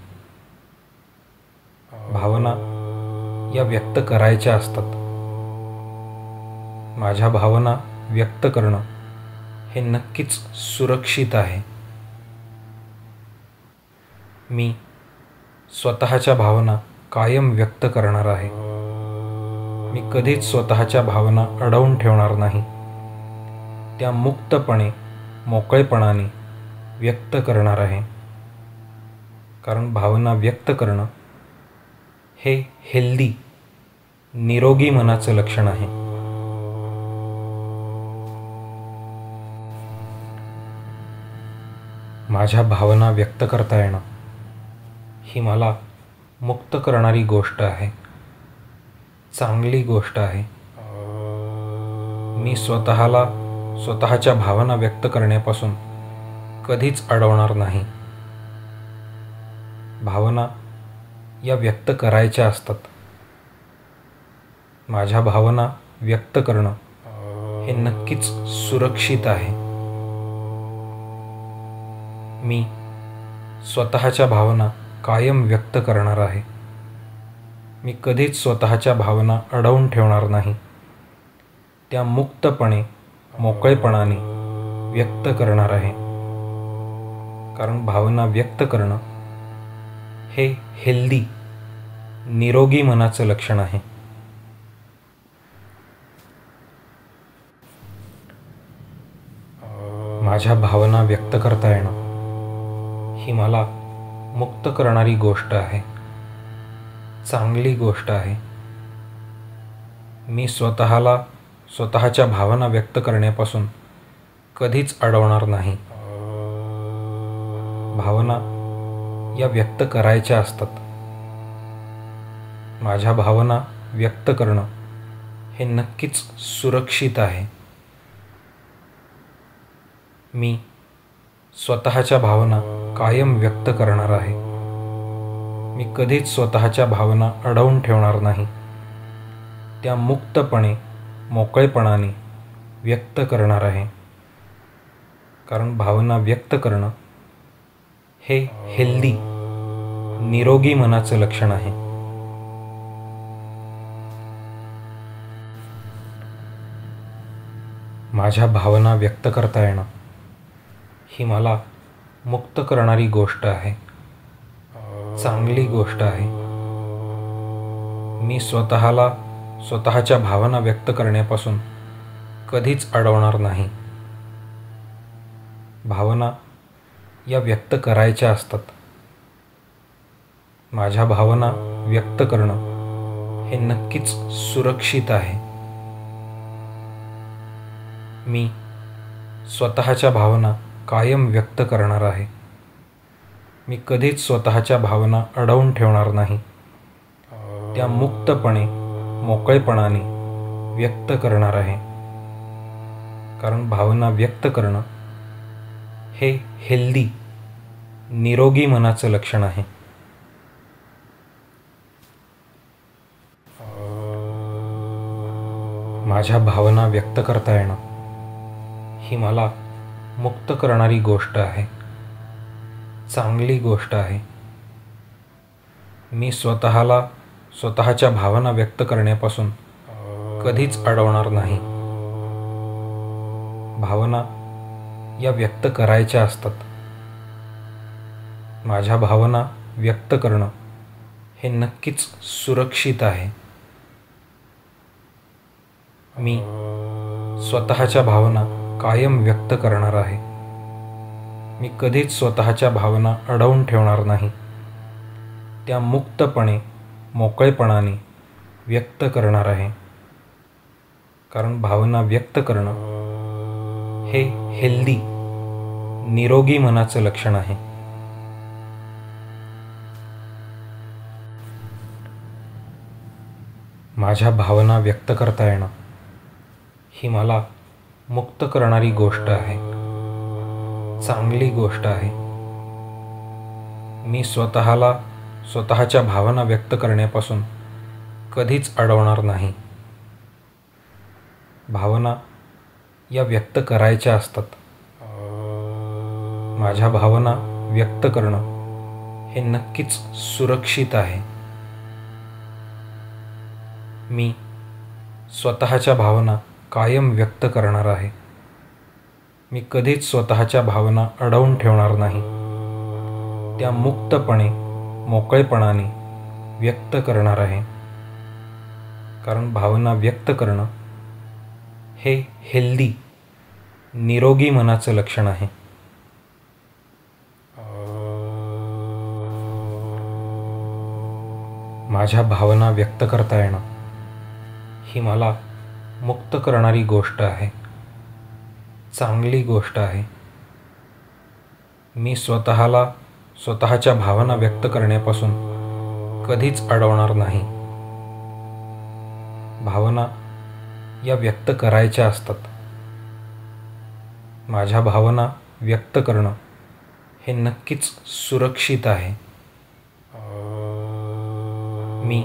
भावना या व्यक्त करायच्या असतात. माझ्या भावना व्यक्त करणं हे नक्कीच सुरक्षित आहे. मी स्वतःच्या भावना कायम व्यक्त करणार आहे. मी कधीच स्वतःच्या भावना अडवून ठेवणार नाही. त्या मुक्तपणे, मोकळेपणाने व्यक्त करणार आहे. कारण भावना व्यक्त करणं हे हेल्दी, निरोगी मनाचं लक्षण आहे. माझ्या भावना व्यक्त करता येणं ही मला मुक्त करणारी गोष्ट आहे, चांगली गोष्ट आहे. मी स्वतःला स्वतःच्या भावना व्यक्त करण्यापासून कधीच अडवणार नाही. भावना या व्यक्त करायच्या असतात. माझ्या भावना व्यक्त करणं हे नक्कीच सुरक्षित आहे. मी स्वतःच्या भावना कायम व्यक्त करणार आहे. मी कधीच स्वतःच्या भावना अडवून ठेवणार नाही. त्या मुक्तपणे, मोकळेपणाने व्यक्त करणार आहे. कारण भावना व्यक्त करणं हे हेल्दी, निरोगी मनाचं लक्षण आहे. माझ्या भावना व्यक्त करता येणं ही मला मुक्त करणारी गोष्ट आहे, चांगली गोष्ट आहे. मी स्वतःला स्वतःच्या भावना व्यक्त करण्यापासून कधीच अडवणार नाही. भावना या व्यक्त करायच्या असतात. माझ्या भावना व्यक्त करणं हे नक्कीच सुरक्षित आहे. मी स्वतःच्या भावना कायम व्यक्त करणार आहे. मी कधीच स्वतःच्या भावना अडवून ठेवणार नाही. त्या मुक्तपणे, मोकळेपणाने व्यक्त करणार आहे. कारण भावना व्यक्त करणं हे हेल्दी, निरोगी मनाचं लक्षण आहे. माझ्या भावना व्यक्त करता येणं ही मला मुक्त करणारी गोष्ट आहे, चांगली गोष्ट आहे. मी स्वतःला स्वतःच्या भावना व्यक्त करण्यापासून कधीच अडवणार नाही. भावना या व्यक्त करायच्या असतात. माझ्या भावना व्यक्त करणं हे नक्कीच सुरक्षित आहे. मी स्वतःच्या भावना कायम व्यक्त करणार आहे. मी कधीच स्वतःच्या भावना अडवून ठेवणार नाही. त्या मुक्तपणे, मोकळेपणाने व्यक्त करणार आहे. कारण भावना व्यक्त करणं हे हेल्दी, निरोगी मनाचं लक्षण आहे. माझ्या भावना व्यक्त करता येणं ही मला मुक्त करणारी गोष्ट आहे, चांगली गोष्ट आहे. मी स्वतःला स्वतःच्या भावना व्यक्त करण्यापासून कधीच अडवणार नाही. भावना या व्यक्त करायच्या असतात. माझ्या भावना व्यक्त करणं हे नक्कीच सुरक्षित आहे. मी स्वतःच्या भावना कायम व्यक्त करणार आहे. मी कधीच स्वतःच्या भावना अडवून ठेवणार नाही. त्या मुक्तपणे, मोकळेपणाने व्यक्त करणार आहे. कारण भावना व्यक्त करणं हे हेल्दी, निरोगी मनाचं लक्षण आहे. माझ्या भावना व्यक्त करता येणं ही मला मुक्त करणारी गोष्ट आहे, चांगली गोष्ट आहे. मी स्वतःला स्वतःच्या भावना व्यक्त करण्यापासून कधीच अडवणार नाही. भावना या व्यक्त करायच्या असतात. माझ्या भावना व्यक्त करणं हे नक्कीच सुरक्षित आहे. मी स्वतःच्या भावना कायम व्यक्त करणार आहे. मी कधीच स्वतःच्या भावना अडवून ठेवणार नाही. त्या मुक्तपणे, मोकळेपणाने व्यक्त करणार आहे. कारण भावना व्यक्त करणं हे हेल्दी, निरोगी मनाचं लक्षण आहे. माझ्या भावना व्यक्त करता येणं ही मला मुक्त करणारी गोष्ट आहे, चांगली गोष्ट आहे. मी स्वतःला स्वतःच्या भावना व्यक्त करण्यापासून कधीच अडवणार नाही. भावना या व्यक्त करायच्या असतात. माझ्या भावना व्यक्त करणं हे नक्कीच सुरक्षित आहे. मी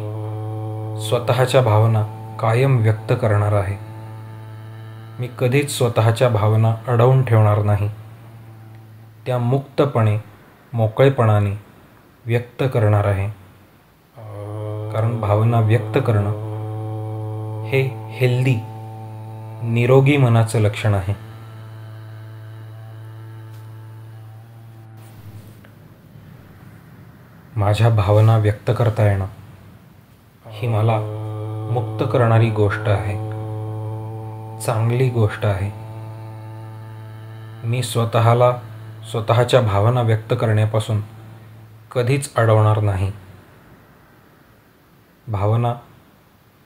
स्वतःच्या भावना कायम व्यक्त करणार आहे. मी कधीच स्वतःच्या भावना अडवून ठेवणार नाही. त्या मुक्तपणे, मोकळेपणाने व्यक्त करणार आहे. कारण भावना व्यक्त करणं हे हेल्दी, निरोगी मनाचं लक्षण आहे. माझ्या भावना व्यक्त करता येणं ही मला मुक्त करणारी गोष्ट आहे, चांगली गोष्ट आहे. मी स्वतःला स्वतःच्या भावना व्यक्त करण्यापासून कधीच अडवणार नाही. भावना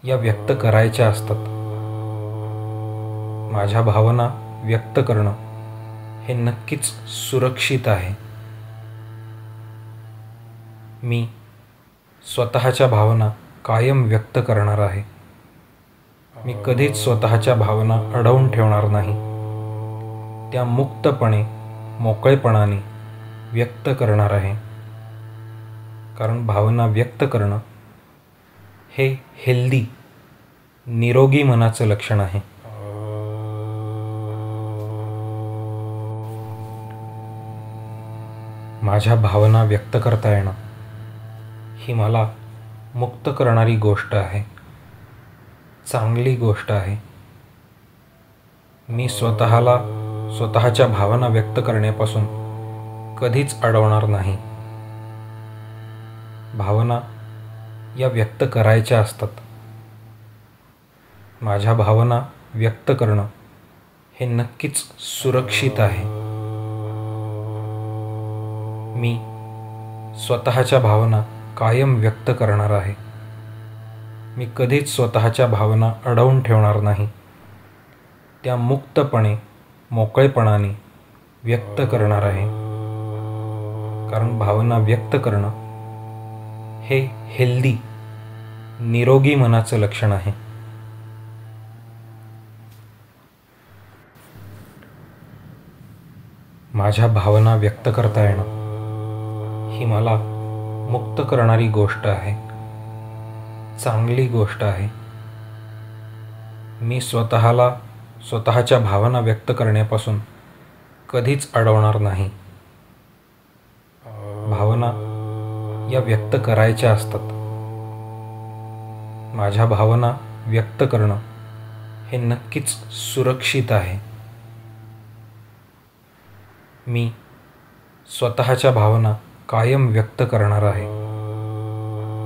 या व्यक्त करायच्या असतात. माझ्या भावना व्यक्त करणं हे नक्कीच सुरक्षित आहे. मी स्वतःच्या भावना कायम व्यक्त करणार आहे. मी कधीच स्वतःच्या भावना अडवून ठेवणार नाही. त्या मुक्तपणे, मोकळेपणाने व्यक्त करणार आहे. कारण भावना व्यक्त करणं हे हेल्दी, निरोगी मनाचं लक्षण आहे. माझ्या भावना व्यक्त करता येणं ही मला मुक्त करणारी गोष्ट आहे, चांगली गोष्ट आहे. मी स्वतःला स्वतःच्या भावना व्यक्त करण्यापासून कधीच अडवणार नाही. भावना या व्यक्त करायच्या असतात. माझ्या भावना व्यक्त करणं हे नक्कीच सुरक्षित आहे. मी स्वतःच्या भावना कायम व्यक्त करणार आहे. मी कधीच स्वतःच्या भावना अडवून ठेवणार नाही. त्या मुक्तपणे, मोकळेपणाने व्यक्त करणार आहे. कारण भावना व्यक्त करणं हे हेल्दी, निरोगी मनाचं लक्षण आहे. माझ्या भावना व्यक्त करता येणं ही मला मुक्त करणारी गोष्ट आहे, चांगली गोष्ट आहे. मी स्वतःच्या भावना व्यक्त करण्यापासून कधीच अडवणार नाही. भावना या व्यक्त करायच्या असतात. माझ्या भावना व्यक्त करणं हे नक्कीच सुरक्षित आहे. मी स्वतःच्या भावना कायम व्यक्त करणार आहे.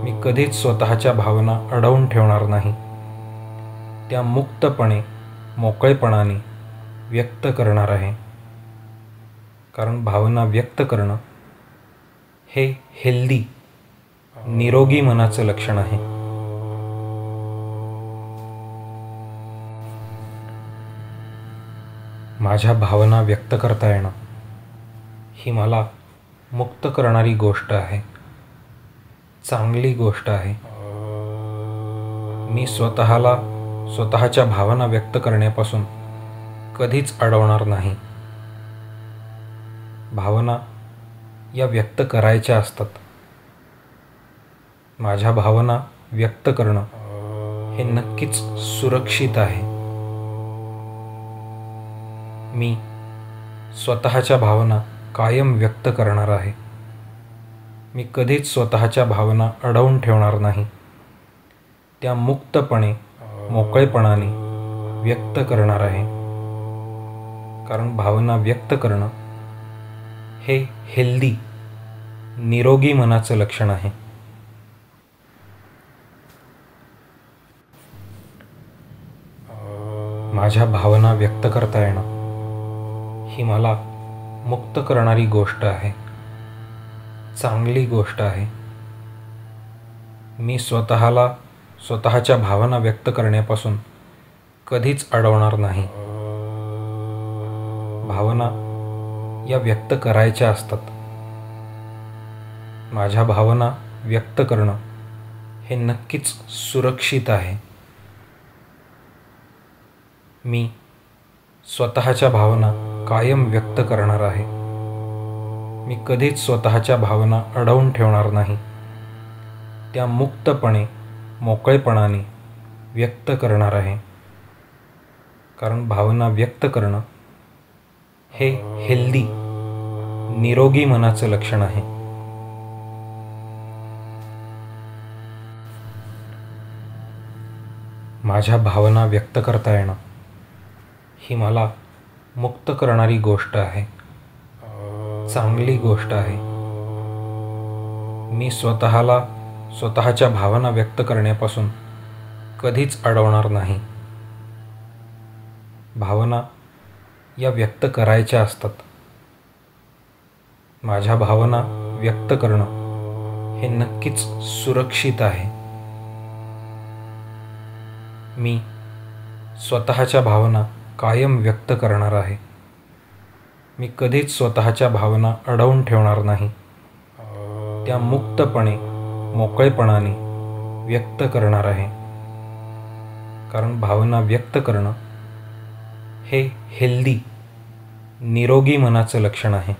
मी कधीच स्वतःच्या भावना अडवून ठेवणार नाही. त्या मुक्तपणे, मोकळेपणाने व्यक्त करणार आहे. कारण भावना व्यक्त करणं हे हेल्दी, निरोगी मनाचं लक्षण आहे. माझ्या भावना व्यक्त करता येणं ही मला मुक्त करणारी गोष्ट आहे, चांगली गोष्ट आहे. मी स्वतःच्या भावना व्यक्त करण्यापासून कधीच अडवणार नाही. भावना या व्यक्त करायच्या असतात. माझ्या भावना व्यक्त करणं हे नक्कीच सुरक्षित आहे. मी स्वतःच्या भावना कायम व्यक्त करणार आहे. मी कधीच स्वतःच्या भावना अडवून ठेवणार नाही. त्या मुक्तपणे, मोकळेपणाने व्यक्त करणार आहे. कारण भावना व्यक्त करणं हे हेल्दी, निरोगी मनाचं लक्षण आहे. माझ्या भावना व्यक्त करता येणं ही मला मुक्त करणारी गोष्ट आहे, चांगली गोष्ट आहे. मी स्वतःच्या भावना व्यक्त करण्यापासून कधीच अडवणार नाही. भावना या व्यक्त करायच्या असतात. माझ्या भावना व्यक्त करणं हे नक्कीच सुरक्षित आहे. मी स्वतःच्या भावना कायम व्यक्त करणार आहे. मी कधीच स्वतःच्या भावना अडवून ठेवणार नाही. त्या मुक्तपणे, मोकळेपणाने व्यक्त करणार आहे. कारण भावना व्यक्त करणं हे हेल्दी, निरोगी मनाचं लक्षण आहे. माझ्या भावना व्यक्त करता येणं ही मला मुक्त करणारी गोष्ट आहे, चांगली गोष्ट आहे. मी स्वतःच्या भावना व्यक्त करण्यापासून कधीच अडवणार नाही. भावना या व्यक्त करायच्या असतात. माझ्या भावना व्यक्त करणं हे नक्कीच सुरक्षित आहे. मी स्वतःच्या भावना कायम व्यक्त करणार आहे. मी कधीच स्वतःच्या भावना अडवून ठेवणार नाही. त्या मुक्तपणे, मोकळेपणाने व्यक्त करणार आहे. कारण भावना व्यक्त करणं हे हेल्दी, निरोगी मनाचं लक्षण आहे.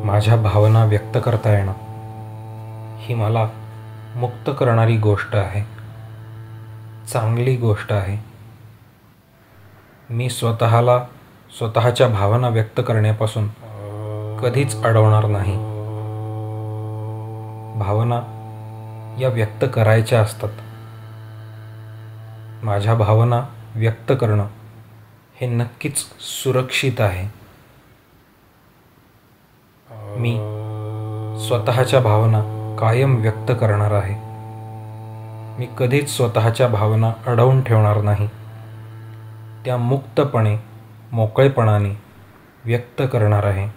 माझ्या भावना व्यक्त करता येणं ही मला मुक्त करणारी गोष्ट आहे, चांगली गोष्ट आहे. मी स्वतःच्या भावना व्यक्त करण्यापासून कधीच अडवणार नाही. भावना या व्यक्त करायच्या असतात. माझ्या भावना व्यक्त करणं हे नक्कीच सुरक्षित आहे. मी स्वतःच्या भावना कायम व्यक्त करणार आहे. मी कधीच स्वतःच्या भावना अडवून ठेवणार नाही. त्या मुक्तपणे, मोकळेपणाने व्यक्त करणार आहे.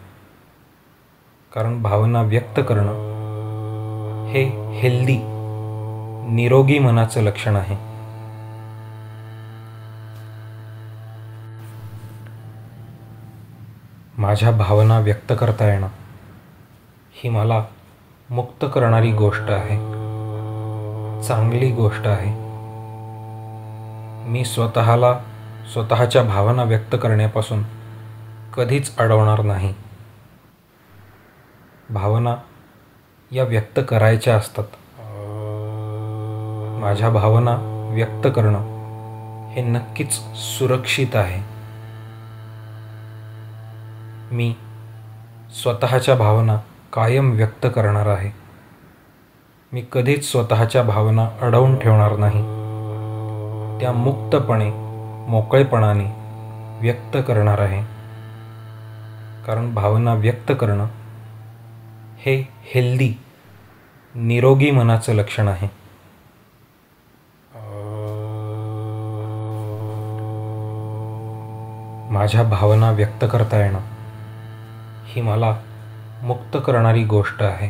कारण भावना व्यक्त करणं हे हेल्दी, निरोगी मनाचं लक्षण आहे. माझ्या भावना व्यक्त करता येणं ही मला मुक्त करणारी गोष्ट आहे, चांगली गोष्ट आहे. मी स्वतःच्या भावना व्यक्त करण्यापासून कधीच अडवणार नाही. भावना या व्यक्त करायच्या असतात. माझ्या भावना व्यक्त करणं हे नक्कीच सुरक्षित आहे. मी स्वतःच्या भावना कायम व्यक्त करणार आहे. मी कधीच स्वतःच्या भावना अडवून ठेवणार नाही. त्या मुक्तपणे, मोकळेपणाने व्यक्त करणार आहे. कारण भावना व्यक्त करणं हे हेल्दी, निरोगी मनाचं लक्षण आहे. माझ्या भावना व्यक्त करता येणं ही मला मुक्त करणारी गोष्ट आहे,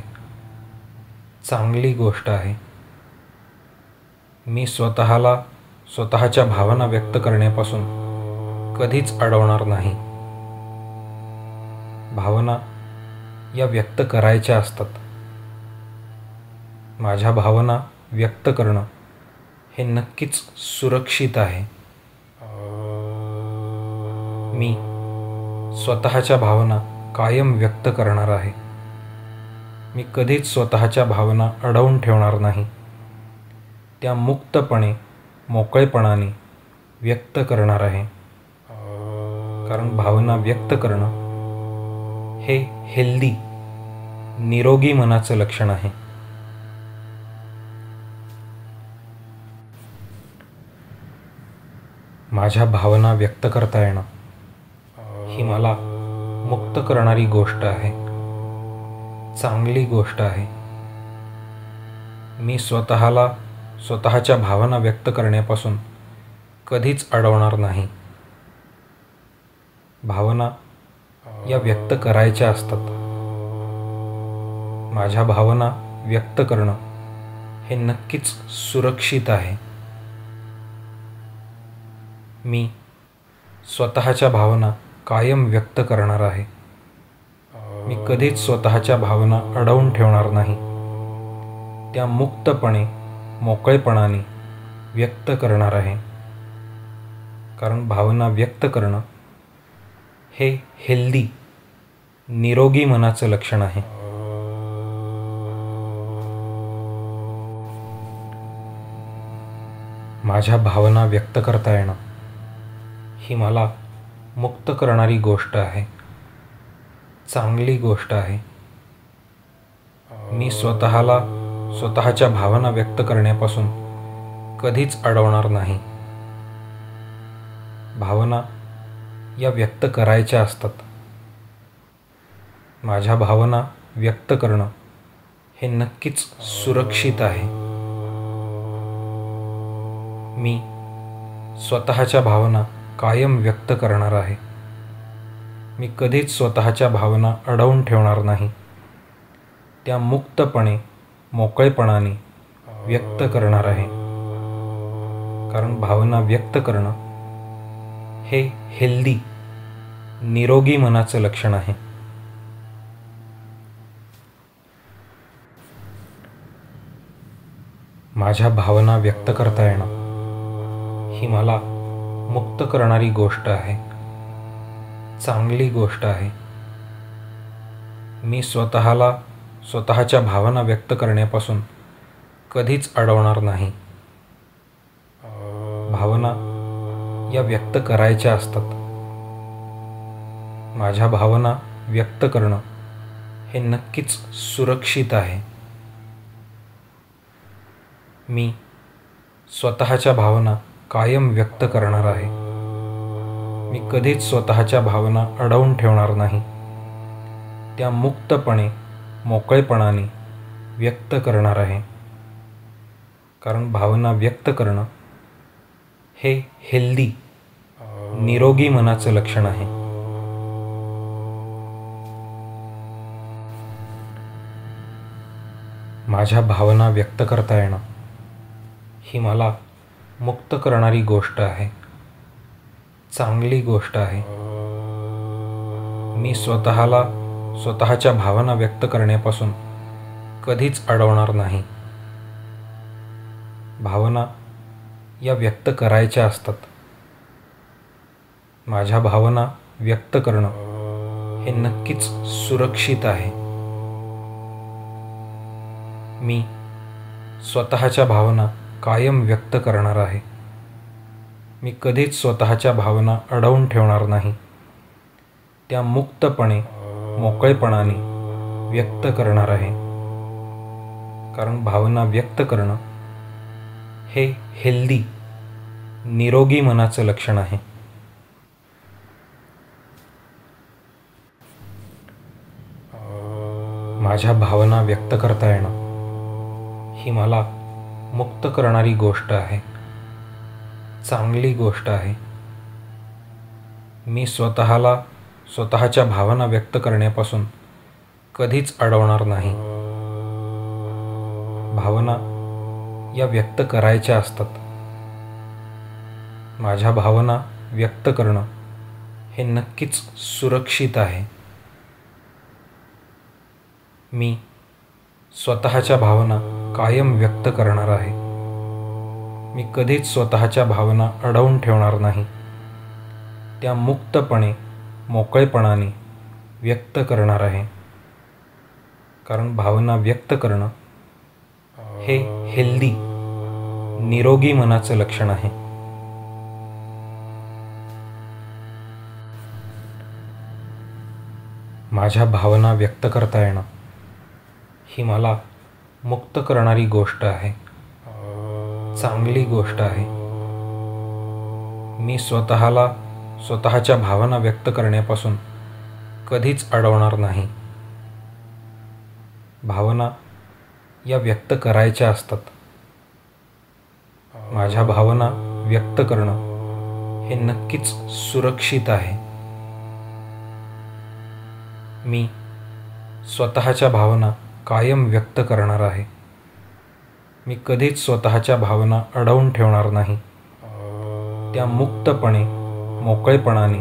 चांगली गोष्ट आहे. मी स्वतःच्या भावना व्यक्त करण्यापासून कधीच अडवणार नाही. भावना या व्यक्त करायच्या असतात. माझ्या भावना व्यक्त करणं हे नक्कीच सुरक्षित आहे. मी स्वतःच्या भावना कायम व्यक्त करणार आहे. मी कधीच स्वतःच्या भावना अडवून ठेवणार नाही. त्या मुक्तपणे, मोकळेपणाने व्यक्त करणार आहे. कारण भावना व्यक्त करणं हे हेल्दी, निरोगी मनाचं लक्षण आहे. माझ्या भावना व्यक्त करता येणं ही मला मुक्त करणारी गोष्ट आहे, चांगली गोष्ट आहे. मी स्वतःच्या भावना व्यक्त करण्यापासून कधीच अडवणार नाही. भावना या व्यक्त करायच्या असतात. माझ्या भावना व्यक्त करणं हे नक्कीच सुरक्षित आहे. मी स्वतःच्या भावना कायम व्यक्त करणार आहे. मी कधीच स्वतःच्या भावना अडवून ठेवणार नाही. त्या मुक्तपणे, मोकळेपणाने व्यक्त करणार आहे. कारण भावना व्यक्त करणं हे हेल्दी, निरोगी मनाचं लक्षण आहे. माझ्या भावना व्यक्त करता येणं ही मला मुक्त करणारी गोष्ट आहे, चांगली गोष्ट आहे. मी स्वतःच्या भावना व्यक्त करण्यापासून कधीच अडवणार नाही. भावना या व्यक्त करायच्या असतात. माझ्या भावना व्यक्त करणं हे नक्कीच सुरक्षित आहे. मी स्वतःच्या भावना कायम व्यक्त करणार आहे. मी कधीच स्वतःच्या भावना अडवून ठेवणार नाही. त्या मुक्तपणे, मोकळेपणाने व्यक्त करणार आहे. कारण भावना व्यक्त करणं हे हेल्दी, निरोगी मनाचं लक्षण आहे. माझ्या भावना व्यक्त करता येणं ही मला मुक्त करणारी गोष्ट आहे, चांगली गोष्ट आहे. मी स्वतःच्या भावना व्यक्त करण्यापासून कधीच अडवणार नाही. भावना या व्यक्त करायच्या असतात. माझ्या भावना व्यक्त करणं हे नक्कीच सुरक्षित आहे. मी स्वतःच्या भावना कायम व्यक्त करणार आहे. मी कधीच स्वतःच्या भावना अडवून ठेवणार नाही. त्या मुक्तपणे, मोकळेपणाने व्यक्त करणार आहे. कारण भावना व्यक्त करणं हे हेल्दी, निरोगी मनाचं लक्षण आहे. माझ्या भावना व्यक्त करता येणं ही मला मुक्त करणारी गोष्ट आहे, चांगली गोष्ट आहे. मी स्वतःला स्वतःच्या भावना व्यक्त करण्यापासून कधीच अडवणार नाही. भावना या व्यक्त करायच्या असतात. माझ्या भावना व्यक्त करणं हे नक्कीच सुरक्षित आहे. मी स्वतःच्या भावना कायम व्यक्त करणार आहे. मी कधीच स्वतःच्या भावना अडवून ठेवणार नाही. त्या मुक्तपणे, मोकळेपणाने व्यक्त करणार आहे. कारण भावना व्यक्त करणं हे हेल्दी, निरोगी मनाचं लक्षण आहे. माझ्या भावना व्यक्त करता येणं ही मला मुक्त करणारी गोष्ट आहे. चांगली गोष्ट आहे. मी स्वतःला स्वतःच्या भावना व्यक्त करण्यापासून कधीच अडवणार नाही. भावना या व्यक्त करायच्या असतात. माझ्या भावना व्यक्त करणं हे नक्कीच सुरक्षित आहे. मी स्वतःच्या भावना कायम व्यक्त करणार आहे. मी कधीच स्वतःच्या भावना अडवून ठेवणार नाही. त्या मुक्तपणे, मोकळेपणाने व्यक्त करणार आहे. कारण भावना व्यक्त करणं हे हेल्दी, निरोगी मनाचं लक्षण आहे. माझ्या भावना व्यक्त करता येणं ही मला मुक्त करणारी गोष्ट आहे. चांगली गोष्ट आहे. मी स्वतःला स्वतःच्या भावना व्यक्त करण्यापासून कधीच अडवणार नाही. भावना या व्यक्त करायच्या असतात. माझ्या भावना व्यक्त करणं हे नक्कीच सुरक्षित आहे. मी स्वतःच्या भावना कायम व्यक्त करणार आहे. मी कधीच स्वतःच्या भावना अडवून ठेवणार नाही. त्या मुक्तपणे, मोकळेपणाने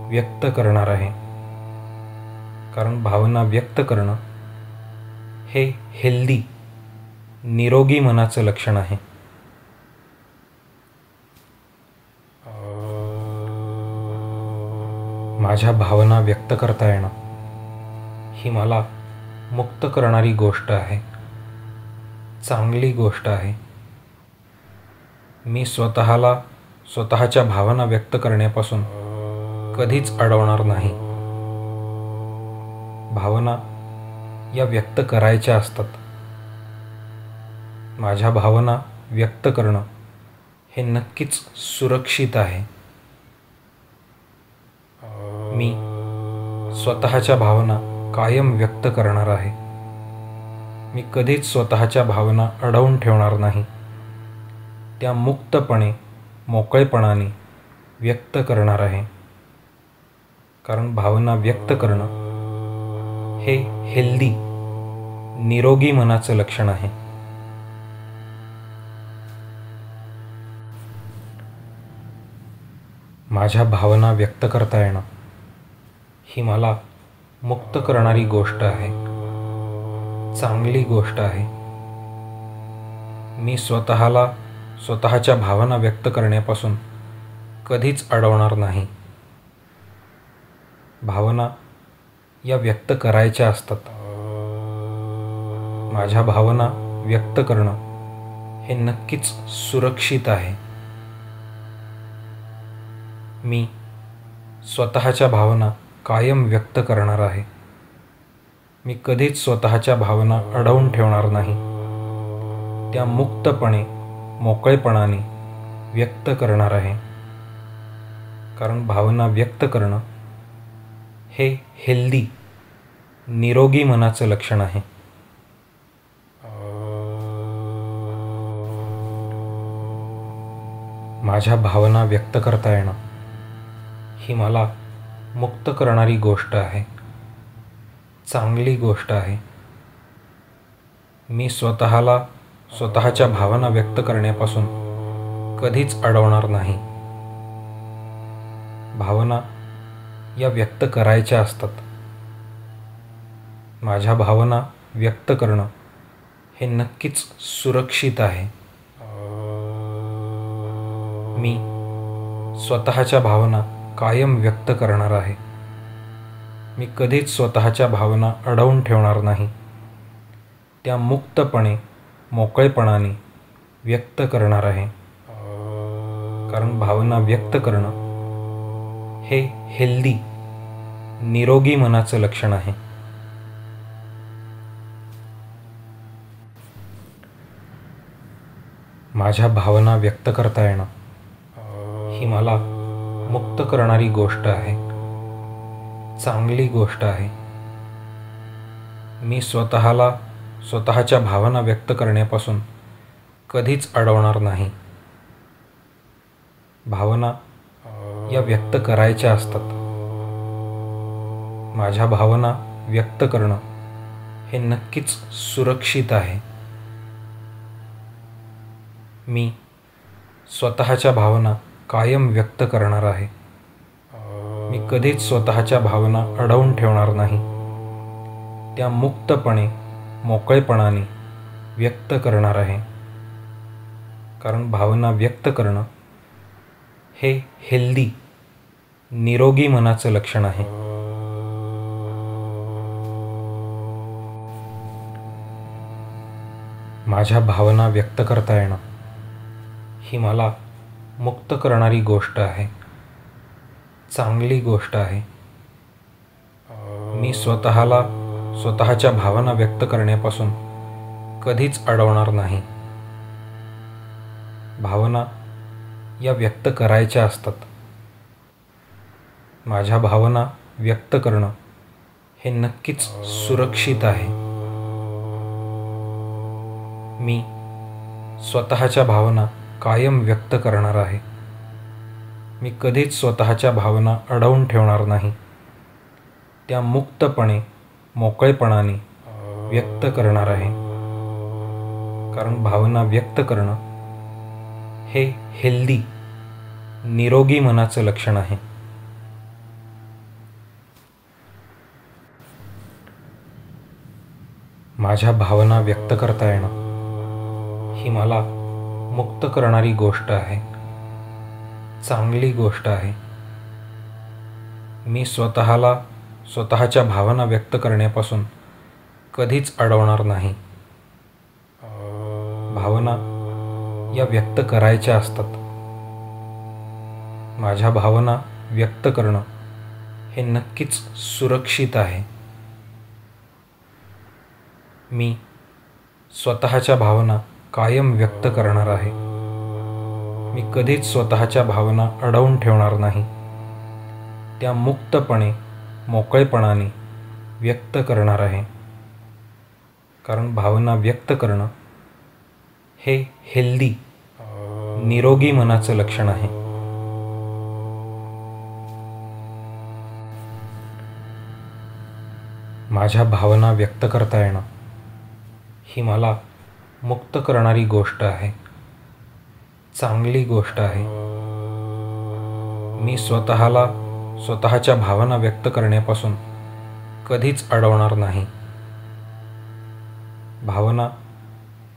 व्यक्त करणार आहे. कारण भावना व्यक्त करणं हे हेल्दी, निरोगी मनाचं लक्षण आहे. माझ्या भावना व्यक्त करता येणं ही मला मुक्त करणारी गोष्ट आहे. चांगली गोष्ट आहे. मी स्वतःला स्वतःच्या भावना व्यक्त करण्यापासून कधीच अडवणार नाही. भावना या व्यक्त करायच्या असतात. माझ्या भावना व्यक्त करणं हे नक्कीच सुरक्षित आहे. मी स्वतःच्या भावना कायम व्यक्त करणार आहे. मी कधीच स्वतःच्या भावना अडवून ठेवणार नाही. त्या मुक्तपणे, मोकळेपणाने व्यक्त करणार आहे. कारण भावना व्यक्त करणं हे हेल्दी, निरोगी मनाचं लक्षण आहे. माझ्या भावना व्यक्त करता येणं ही मला मुक्त करणारी गोष्ट आहे. चांगली गोष्ट आहे. मी स्वतःला स्वतःच्या भावना व्यक्त करण्यापासून कधीच अडवणार नाही. भावना या व्यक्त करायच्या असतात. माझ्या भावना व्यक्त करणं हे नक्कीच सुरक्षित आहे. मी स्वतःच्या भावना कायम व्यक्त करणार आहे. मी कधीच स्वतःच्या भावना अडवून ठेवणार नाही. त्या मुक्तपणे, मोकळेपणाने व्यक्त करणार आहे. कारण भावना व्यक्त करणं हे हेल्दी, निरोगी मनाचं लक्षण आहे. माझ्या भावना व्यक्त करता येणं ही मला मुक्त करणारी गोष्ट आहे. चांगली गोष्ट आहे. मी स्वतःला स्वतःच्या भावना व्यक्त करण्यापासून कधीच अडवणार नाही. भावना या व्यक्त करायच्या असतात. माझ्या भावना व्यक्त करणं हे नक्कीच सुरक्षित आहे. मी स्वतःच्या भावना कायम व्यक्त करणार आहे. मी कधीच स्वतःच्या भावना अडवून ठेवणार नाही. त्या मुक्तपणे, मोकळेपणाने व्यक्त करणार आहे. कारण भावना व्यक्त करणं हे हेल्दी, निरोगी मनाचं लक्षण आहे. माझ्या भावना व्यक्त करता येणं ही मला मुक्त करणारी गोष्ट आहे. चांगली गोष्ट आहे. मी स्वतःला स्वतःच्या भावना व्यक्त करण्यापासून कधीच अडवणार नाही. भावना या व्यक्त करायच्या असतात. माझ्या भावना व्यक्त करणं हे नक्कीच सुरक्षित आहे. मी स्वतःच्या भावना कायम व्यक्त करणार आहे. मी कधीच स्वतःच्या भावना अडवून ठेवणार नाही. त्या मुक्तपणे, मोकळेपणाने व्यक्त करणार आहे. कारण भावना व्यक्त करणं हे हेल्दी, निरोगी मनाचं लक्षण आहे. माझ्या भावना व्यक्त करता येणं ही मला मुक्त करणारी गोष्ट आहे. चांगली गोष्ट आहे. मी स्वतःला स्वतःच्या भावना व्यक्त करण्यापासून कधीच अडवणार नाही. भावना या व्यक्त करायच्या असतात. माझ्या भावना व्यक्त करणं हे नक्कीच सुरक्षित आहे. मी स्वतःच्या भावना कायम व्यक्त करणार आहे. मी कधीच स्वतःच्या भावना अडवून ठेवणार नाही. त्या मुक्तपणे, मोकळेपणाने व्यक्त करणार आहे. कारण भावना व्यक्त करणं हे हेल्दी, निरोगी मनाचं लक्षण आहे. माझ्या भावना व्यक्त करता येणं ही मला मुक्त करणारी गोष्ट आहे. चांगली गोष्ट आहे. मी स्वतःला स्वतःच्या भावना व्यक्त करण्यापासून कधीच अडवणार नाही. भावना या व्यक्त करायच्या असतात. माझ्या भावना व्यक्त करणं हे नक्कीच सुरक्षित आहे. मी स्वतःच्या भावना कायम व्यक्त करणार आहे. मी कधीच स्वतःच्या भावना अडवून ठेवणार नाही. त्या मुक्तपणे, मोकळेपणाने व्यक्त करणार आहे. कारण भावना व्यक्त करणं हे हेल्दी, निरोगी मनाचं लक्षण आहे. माझ्या भावना व्यक्त करता येणं ही मला मुक्त करणारी गोष्ट आहे. चांगली गोष्ट आहे. मी स्वतःला स्वतःच्या भावना व्यक्त करण्यापासून कधीच अडवणार नाही. भावना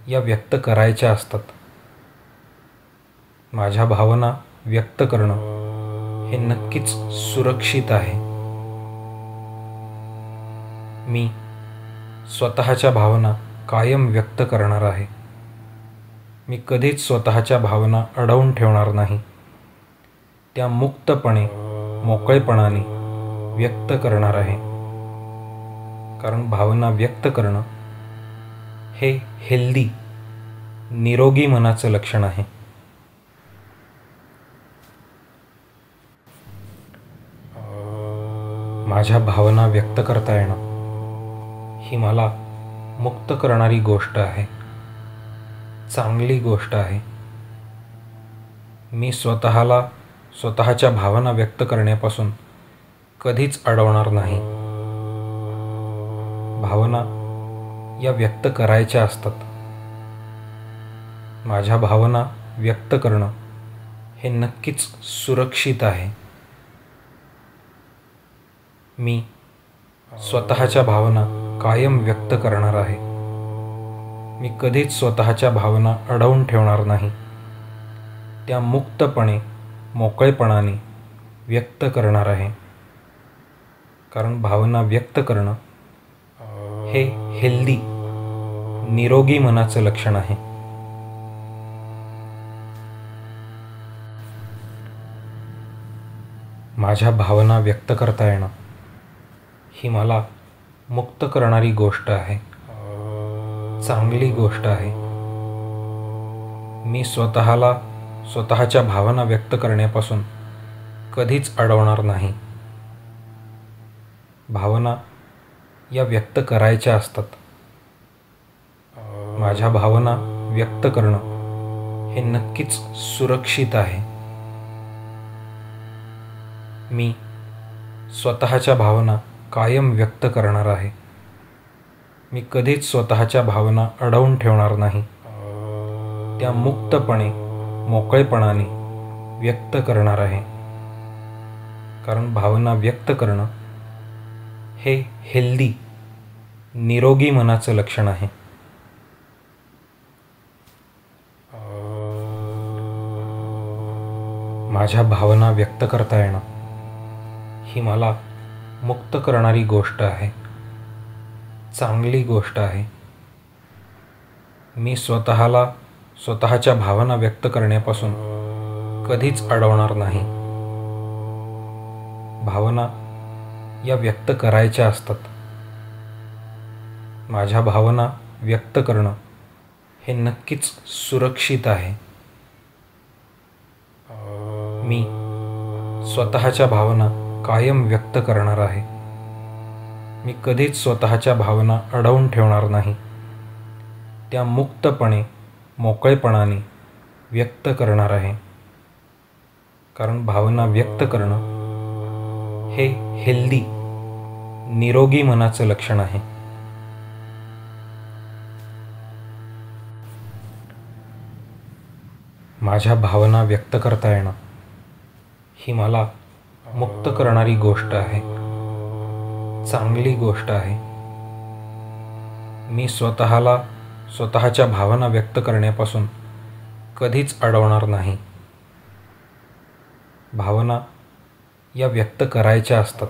या व्यक्त करायच्या असतात. माझ्या भावना व्यक्त करणं हे नक्कीच सुरक्षित आहे. मी स्वतःच्या भावना कायम व्यक्त करणार आहे. मी कधीच स्वतःच्या भावना अडवून ठेवणार नाही. त्या मुक्तपणे, मोकळेपणाने व्यक्त करणार आहे. कारण भावना व्यक्त करणं हे हेल्दी, निरोगी मनाचं लक्षण आहे. माझ्या भावना व्यक्त करता येणं ही मला मुक्त करणारी गोष्ट आहे. चांगली गोष्ट आहे. मी स्वतःला स्वतःच्या भावना व्यक्त करण्यापासून कधीच अडवणार नाही. भावना या व्यक्त करायच्या असतात. माझ्या भावना व्यक्त करणं हे नक्कीच सुरक्षित आहे. मी स्वतःच्या भावना कायम व्यक्त करणार आहे. मी कधीच स्वतःच्या भावना अडवून ठेवणार नाही. त्या मुक्तपणे, मोकळेपणाने व्यक्त करणार आहे. कारण भावना व्यक्त करणं हे हेल्दी, निरोगी मनाचं लक्षण आहे. माझ्या भावना व्यक्त करता येणं ही मला मुक्त करणारी गोष्ट आहे, चांगली गोष्ट आहे. मी स्वतःला स्वतःच्या भावना व्यक्त करण्यापासून कधीच अडवणार नाही. भावना या व्यक्त करायच्या असतात. माझ्या भावना व्यक्त करणं हे नक्कीच सुरक्षित आहे. मी स्वतःच्या भावना कायम व्यक्त करणार आहे. मी कधीच स्वतःच्या भावना अडवून ठेवणार नाही. त्या मुक्तपणे, मोकळेपणाने व्यक्त करणार आहे. कारण भावना व्यक्त करणं हे हेल्दी, निरोगी मनाचं लक्षण आहे. माझ्या भावना व्यक्त करता येणं ही मला मुक्त करणारी गोष्ट आहे, चांगली गोष्ट आहे. मी स्वतःला स्वतःच्या भावना व्यक्त करण्यापासून कधीच अडवणार नाही. भावना या व्यक्त करायच्या असतात. माझ्या भावना व्यक्त करणं हे नक्कीच सुरक्षित आहे. मी स्वतःच्या भावना कायम व्यक्त करणार आहे. मी कधीच स्वतःच्या भावना अडवून ठेवणार नाही. त्या मुक्तपणे, मोकळेपणाने व्यक्त करणार आहे. कारण भावना व्यक्त करणं हे हेल्दी, निरोगी मनाचं लक्षण आहे. माझ्या भावना व्यक्त करता येणं ही मला मुक्त करणारी गोष्ट आहे, चांगली गोष्ट आहे. मी स्वतःला स्वतःच्या भावना व्यक्त करण्यापासून कधीच अडवणार नाही. भावना या व्यक्त करायच्या असतात.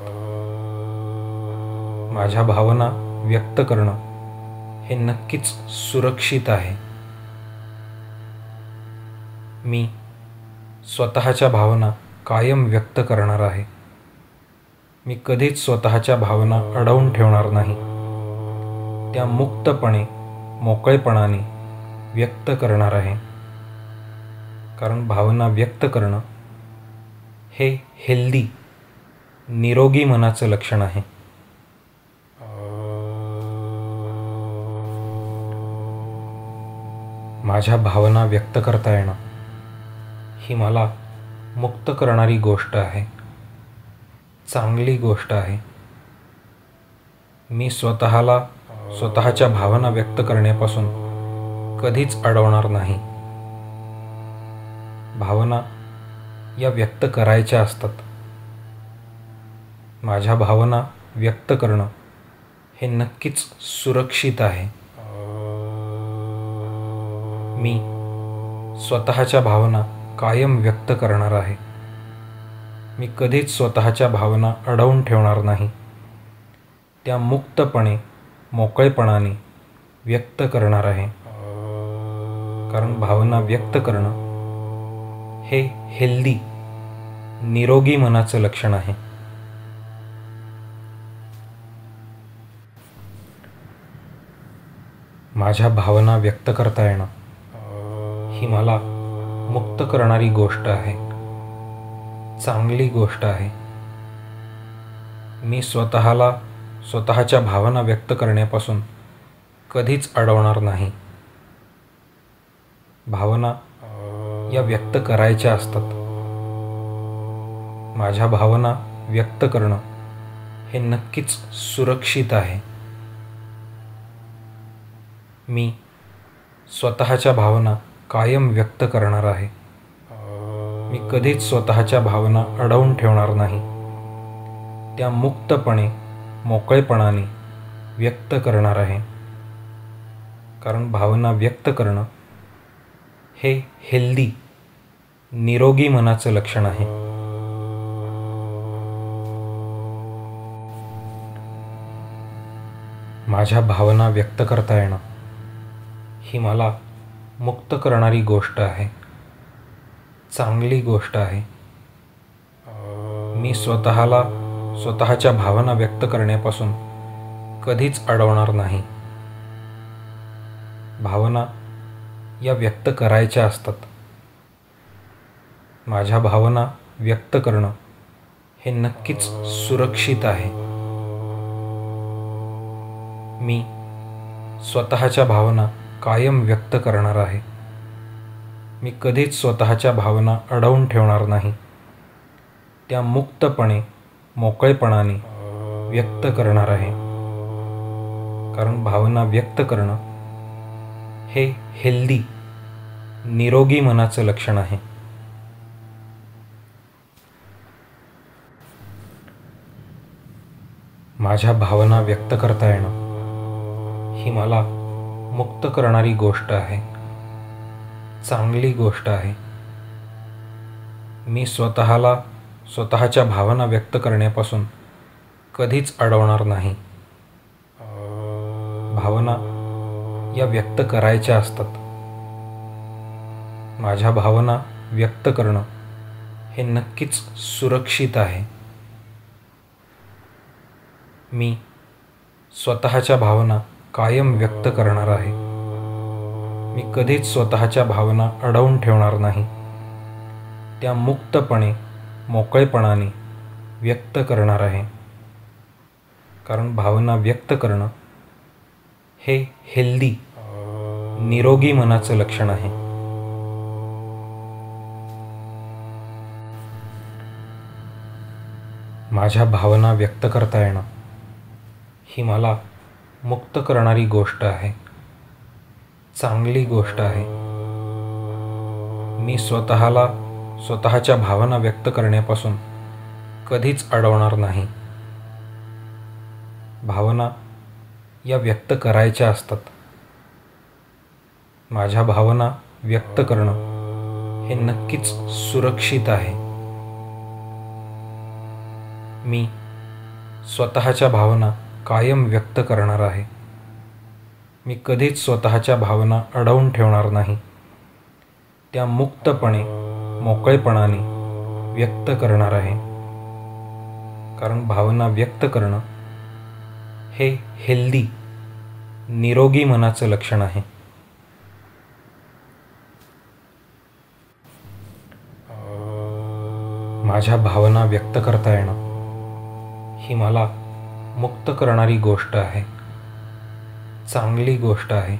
माझ्या भावना व्यक्त करणं हे नक्कीच सुरक्षित आहे. मी स्वतःच्या भावना कायम व्यक्त करणार आहे. मी कधीच स्वतःच्या भावना अडवून ठेवणार नाही. त्या मुक्तपणे, मोकळेपणाने व्यक्त करणार आहे. कारण भावना व्यक्त करणं हे हेल्दी, निरोगी मनाचं लक्षण आहे. माझ्या भावना व्यक्त करता येणं ही मला मुक्त करणारी गोष्ट आहे, चांगली गोष्ट आहे. मी स्वतःला स्वतःच्या भावना व्यक्त करण्यापासून कधीच अडवणार नाही. भावना या व्यक्त करायच्या असतात. माझ्या भावना व्यक्त करणं हे नक्कीच सुरक्षित आहे. मी स्वतःच्या भावना कायम व्यक्त करणार आहे. मी कधीच स्वतःच्या भावना अडवून ठेवणार नाही. त्या मुक्तपणे, मोकळेपणाने व्यक्त करणार आहे. कारण भावना व्यक्त करणं हे हेल्दी, निरोगी मनाचं लक्षण आहे. माझ्या भावना व्यक्त करता येणं ही मला मुक्त करणारी गोष्ट आहे, चांगली गोष्ट आहे. मी स्वतःला स्वतःच्या भावना व्यक्त करण्यापासून कधीच अडवणार नाही. भावना या व्यक्त करायच्या असतात. माझ्या भावना व्यक्त करणं हे नक्कीच सुरक्षित आहे. मी स्वतःच्या भावना कायम व्यक्त करणार आहे. मी कधीच स्वतःच्या भावना अडवून ठेवणार नाही. त्या मुक्तपणे मोकळेपणाने व्यक्त करणार आहे. कारण भावना व्यक्त करणं हे हेल्दी निरोगी मनाचं लक्षण आहे. माझ्या भावना व्यक्त करता येणं ही मला मुक्त करणारी गोष्ट आहे, चांगली गोष्ट आहे. मी स्वतःच्या भावना व्यक्त करण्यापासून कधीच अडवणार नाही. भावना या व्यक्त करायच्या असतात. माझ्या भावना व्यक्त करणं हे नक्कीच सुरक्षित आहे. मी स्वतःच्या भावना कायम व्यक्त करणार आहे. मी कधीच स्वतःच्या भावना अडवून ठेवणार नाही. त्या मुक्तपणे मोकळेपणाने व्यक्त करणार आहे. कारण भावना व्यक्त करणं हे हेल्दी निरोगी मनाचं लक्षण आहे. माझ्या भावना व्यक्त करता येणं ही मला मुक्त करणारी गोष्ट आहे, चांगली गोष्ट आहे. मी स्वतःच्या भावना व्यक्त करण्यापासून कधीच अडवणार नाही. भावना या व्यक्त करायच्या असतात. माझ्या भावना व्यक्त करणं हे नक्कीच सुरक्षित आहे. मी स्वतःच्या भावना कायम व्यक्त करणार आहे. मी कधीच स्वतःच्या भावना अडवून ठेवणार नाही. त्या मुक्तपणे मोकळेपणाने व्यक्त करणार आहे. कारण भावना व्यक्त करणं हे हेल्दी निरोगी मनाचं लक्षण आहे. माझ्या भावना व्यक्त करता येणं ही मला मुक्त करणारी गोष्ट आहे, चांगली गोष्ट आहे. मी स्वतःच्या भावना व्यक्त करण्यापासून कधीच अडवणार नाही. भावना या व्यक्त करायच्या असतात. माझ्या भावना व्यक्त करणं हे नक्कीच सुरक्षित आहे. मी स्वतःच्या भावना कायम व्यक्त करणार आहे. मी कधीच स्वतःच्या भावना अडवून ठेवणार नाही. त्या मुक्तपणे मोकळेपणाने व्यक्त करणार आहे. कारण भावना व्यक्त करणं हे हेल्दी निरोगी मनाचं लक्षण आहे. माझ्या भावना व्यक्त करता येणं ही मला मुक्त करणारी गोष्ट आहे, चांगली गोष्ट आहे.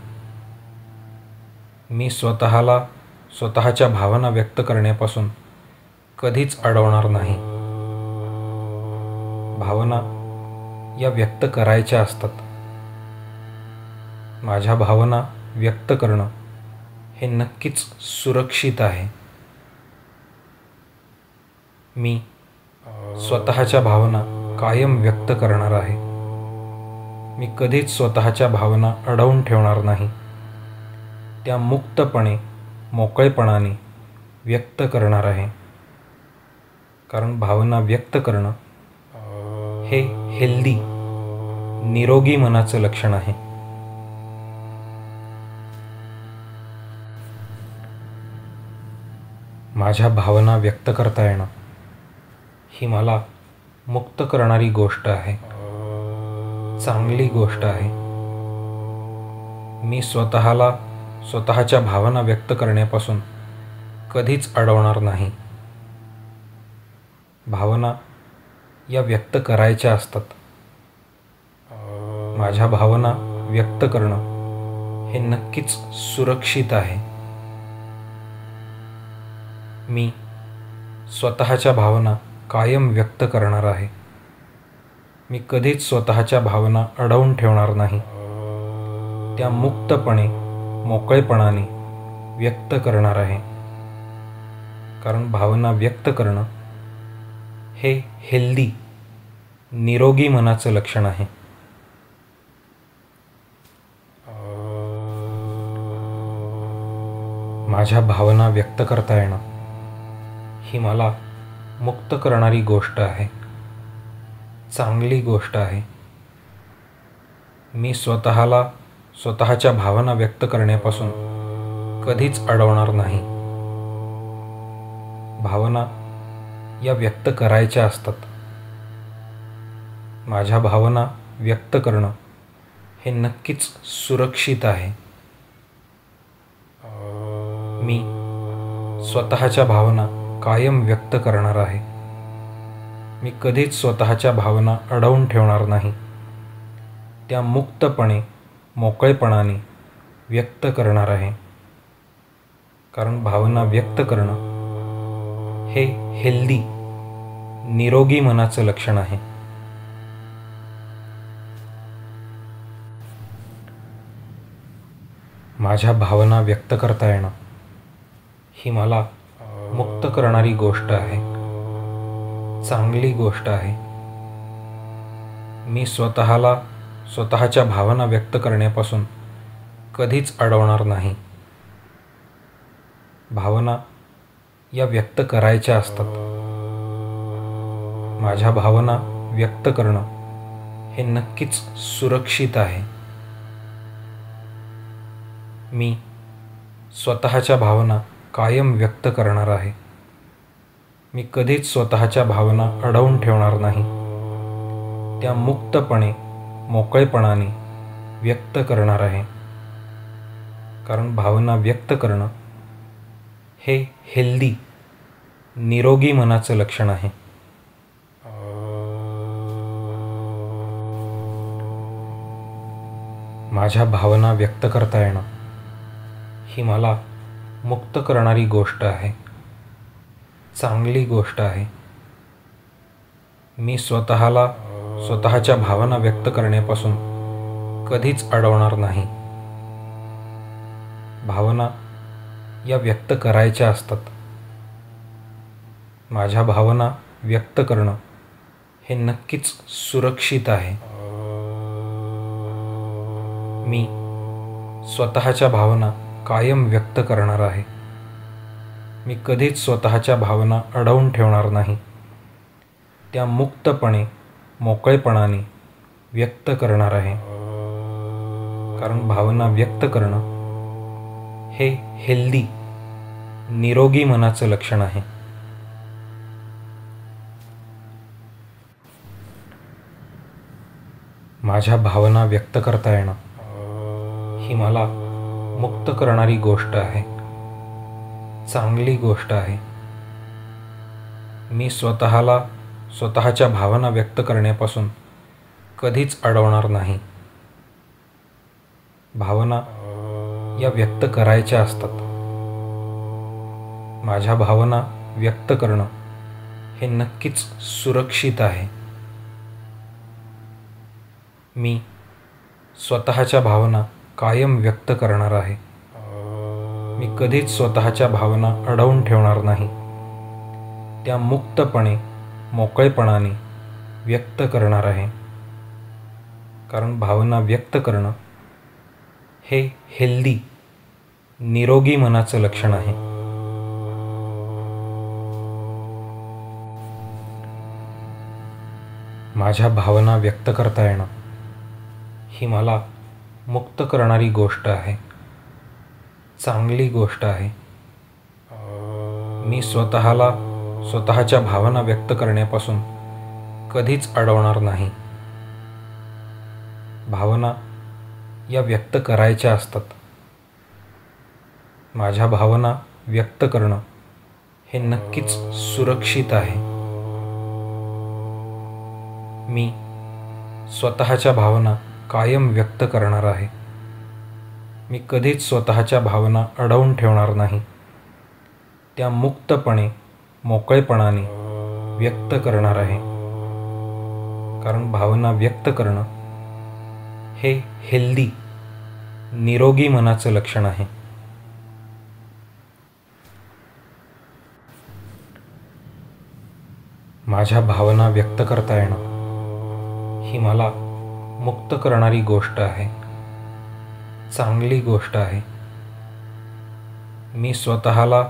मी स्वतःच्या भावना व्यक्त करण्यापासून कधीच अडवणार नाही. भावना या व्यक्त करायच्या असतात. माझ्या भावना व्यक्त करणं हे नक्कीच सुरक्षित आहे. मी स्वतःच्या भावना कायम व्यक्त करणार आहे. मी कधीच स्वतःच्या भावना अडवून ठेवणार नाही. त्या मुक्तपणे मोकळेपणाने व्यक्त करणार आहे. कारण भावना व्यक्त करणं हे हेल्दी निरोगी मनाचं लक्षण आहे. माझ्या भावना व्यक्त करता येणं ही मला मुक्त करणारी गोष्ट आहे, चांगली गोष्ट आहे. मी स्वतःच्या भावना व्यक्त करण्यापासून कधीच अडवणार नाही. भावना या व्यक्त करायच्या असतात. माझ्या भावना व्यक्त करणं हे नक्कीच सुरक्षित आहे. मी स्वतःच्या भावना कायम व्यक्त करणार आहे. मी कधीच स्वतःच्या भावना अडवून ठेवणार नाही. त्या मुक्तपणे मोकळेपणाने व्यक्त करणार आहे. कारण भावना व्यक्त करणं हे हेल्दी निरोगी मनाचं लक्षण आहे. माझ्या भावना व्यक्त करता येणं ही मला मुक्त करणारी गोष्ट आहे, चांगली गोष्ट आहे. मी स्वतःच्या भावना व्यक्त करण्यापासून कधीच अडवणार नाही. भावना या व्यक्त करायच्या असतात. माझ्या भावना व्यक्त करणं हे नक्कीच सुरक्षित आहे. मी स्वतःच्या भावना कायम व्यक्त करणार आहे. मी कधीच स्वतःच्या भावना अडवून ठेवणार नाही. त्या मुक्तपणे, मोकळेपणाने व्यक्त करणार आहे. कारण भावना व्यक्त करणं हे हेल्दी, निरोगी मनाचं लक्षण आहे. माझ्या भावना व्यक्त करता येणं ही मला मुक्त करणारी गोष्ट आहे, चांगली गोष्ट आहे. मी स्वतःच्या भावना व्यक्त करण्यापासून कधीच अडवणार नाही. भावना या व्यक्त करायच्या असतात. माझ्या भावना व्यक्त करणं हे नक्कीच सुरक्षित आहे. मी स्वतःच्या भावना कायम व्यक्त करणार आहे. मी कधीच स्वतःच्या भावना अडवून ठेवणार नाही. त्या मुक्तपणे, मोकळेपणाने व्यक्त करणार आहे. कारण भावना व्यक्त करणं हे हेल्दी, निरोगी मनाचं लक्षण आहे. माझ्या भावना व्यक्त करता येणं ही मला मुक्त करणारी गोष्ट आहे, चांगली गोष्ट आहे. मी स्वतःच्या भावना व्यक्त करण्यापासून कधीच अडवणार नाही. भावना या व्यक्त करायच्या असतात. माझ्या भावना व्यक्त करणं हे नक्कीच सुरक्षित आहे. मी स्वतःच्या भावना कायम व्यक्त करणार आहे. मी कधीच स्वतःच्या भावना अडवून ठेवणार नाही. त्या मुक्तपणे, मोकळेपणाने व्यक्त करणार आहे. कारण भावना व्यक्त करणं हे हेल्दी, निरोगी मनाचं लक्षण आहे. माझ्या भावना व्यक्त करता येणं ही मला मुक्त करणारी गोष्ट आहे, चांगली गोष्ट आहे. मी स्वतःच्या भावना व्यक्त करण्यापासून कधीच अडवणार नाही. भावना या व्यक्त करायच्या असतात. माझ्या भावना व्यक्त करणं हे नक्कीच सुरक्षित आहे. मी स्वतःच्या भावना कायम व्यक्त करणार आहे. मी कधीच स्वतःच्या भावना अडवून ठेवणार नाही. त्या मुक्तपणे, मोकळेपणाने व्यक्त करणार आहे. कारण भावना व्यक्त करणं हे हेल्दी, निरोगी मनाचं लक्षण आहे. माझ्या भावना व्यक्त करता येणं ही मला मुक्त करणारी गोष्ट आहे, चांगली गोष्ट आहे. मी स्वतःच्या भावना व्यक्त करण्यापासून कधीच अडवणार नाही. भावना या व्यक्त करायच्या असतात. माझ्या भावना व्यक्त करणं हे नक्कीच सुरक्षित आहे. मी स्वतःच्या भावना कायम व्यक्त करणार आहे. मी कधीच स्वतःच्या भावना अडवून ठेवणार नाही. त्या मुक्तपणे, मोकळेपणाने व्यक्त करणार आहे. कारण भावना व्यक्त करणं हे हेल्दी, निरोगी मनाचं लक्षण आहे. माझ्या भावना व्यक्त करता येणं ही मला मुक्त करणारी गोष्ट आहे, चांगली गोष्ट आहे. मी स्वतःला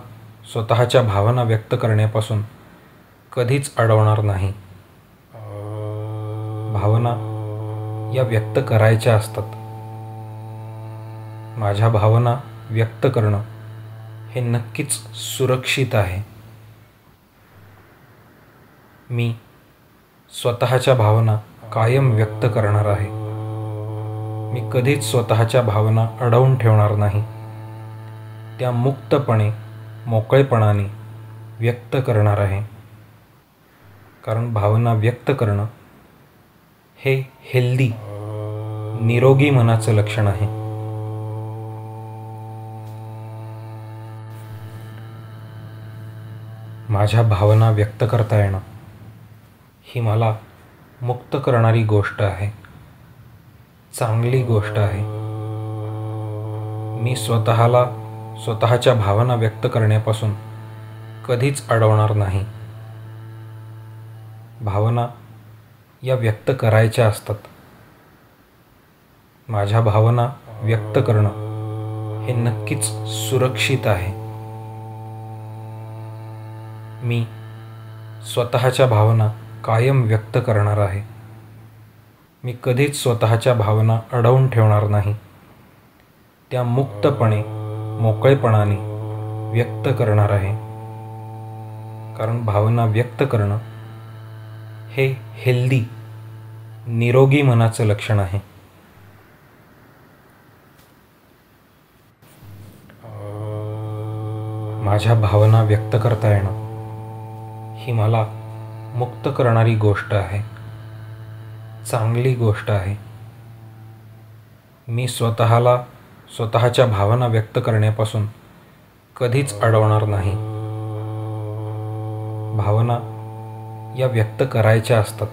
स्वतःच्या भावना व्यक्त करण्यापासून कधीच अडवणार नाही. भावना या व्यक्त करायच्या असतात. माझ्या भावना व्यक्त करणं हे नक्कीच सुरक्षित आहे. मी स्वतःच्या भावना कायम व्यक्त करणार आहे. मी कधीच स्वतःच्या भावना अडवून ठेवणार नाही. त्या मुक्तपणे, मोकळेपणाने व्यक्त करणार आहे. कारण भावना व्यक्त करणं हे हेल्दी, निरोगी मनाचं लक्षण आहे. माझ्या भावना व्यक्त करता येणं ही मला मुक्त करणारी गोष्ट आहे, चांगली गोष्ट आहे. मी स्वतःला स्वतःच्या भावना व्यक्त करण्यापासून कधीच अडवणार नाही. भावना या व्यक्त करायच्या असतात. माझ्या भावना व्यक्त करणं हे नक्कीच सुरक्षित आहे. मी स्वतःच्या भावना कायम व्यक्त करणार आहे. मी कधीच स्वतःच्या भावना अडवून ठेवणार नाही. त्या मुक्तपणे, मोकळेपणाने व्यक्त करणार आहे. कारण भावना व्यक्त करणं हे हेल्दी, निरोगी मनाचं लक्षण आहे. माझ्या भावना व्यक्त करता येणं ही मला मुक्त करणारी गोष्ट आहे, चांगली गोष्ट आहे. मी स्वतःला स्वतःच्या भावना व्यक्त करण्यापासून कधीच अडवणार नाही. भावना या व्यक्त करायच्या असतात.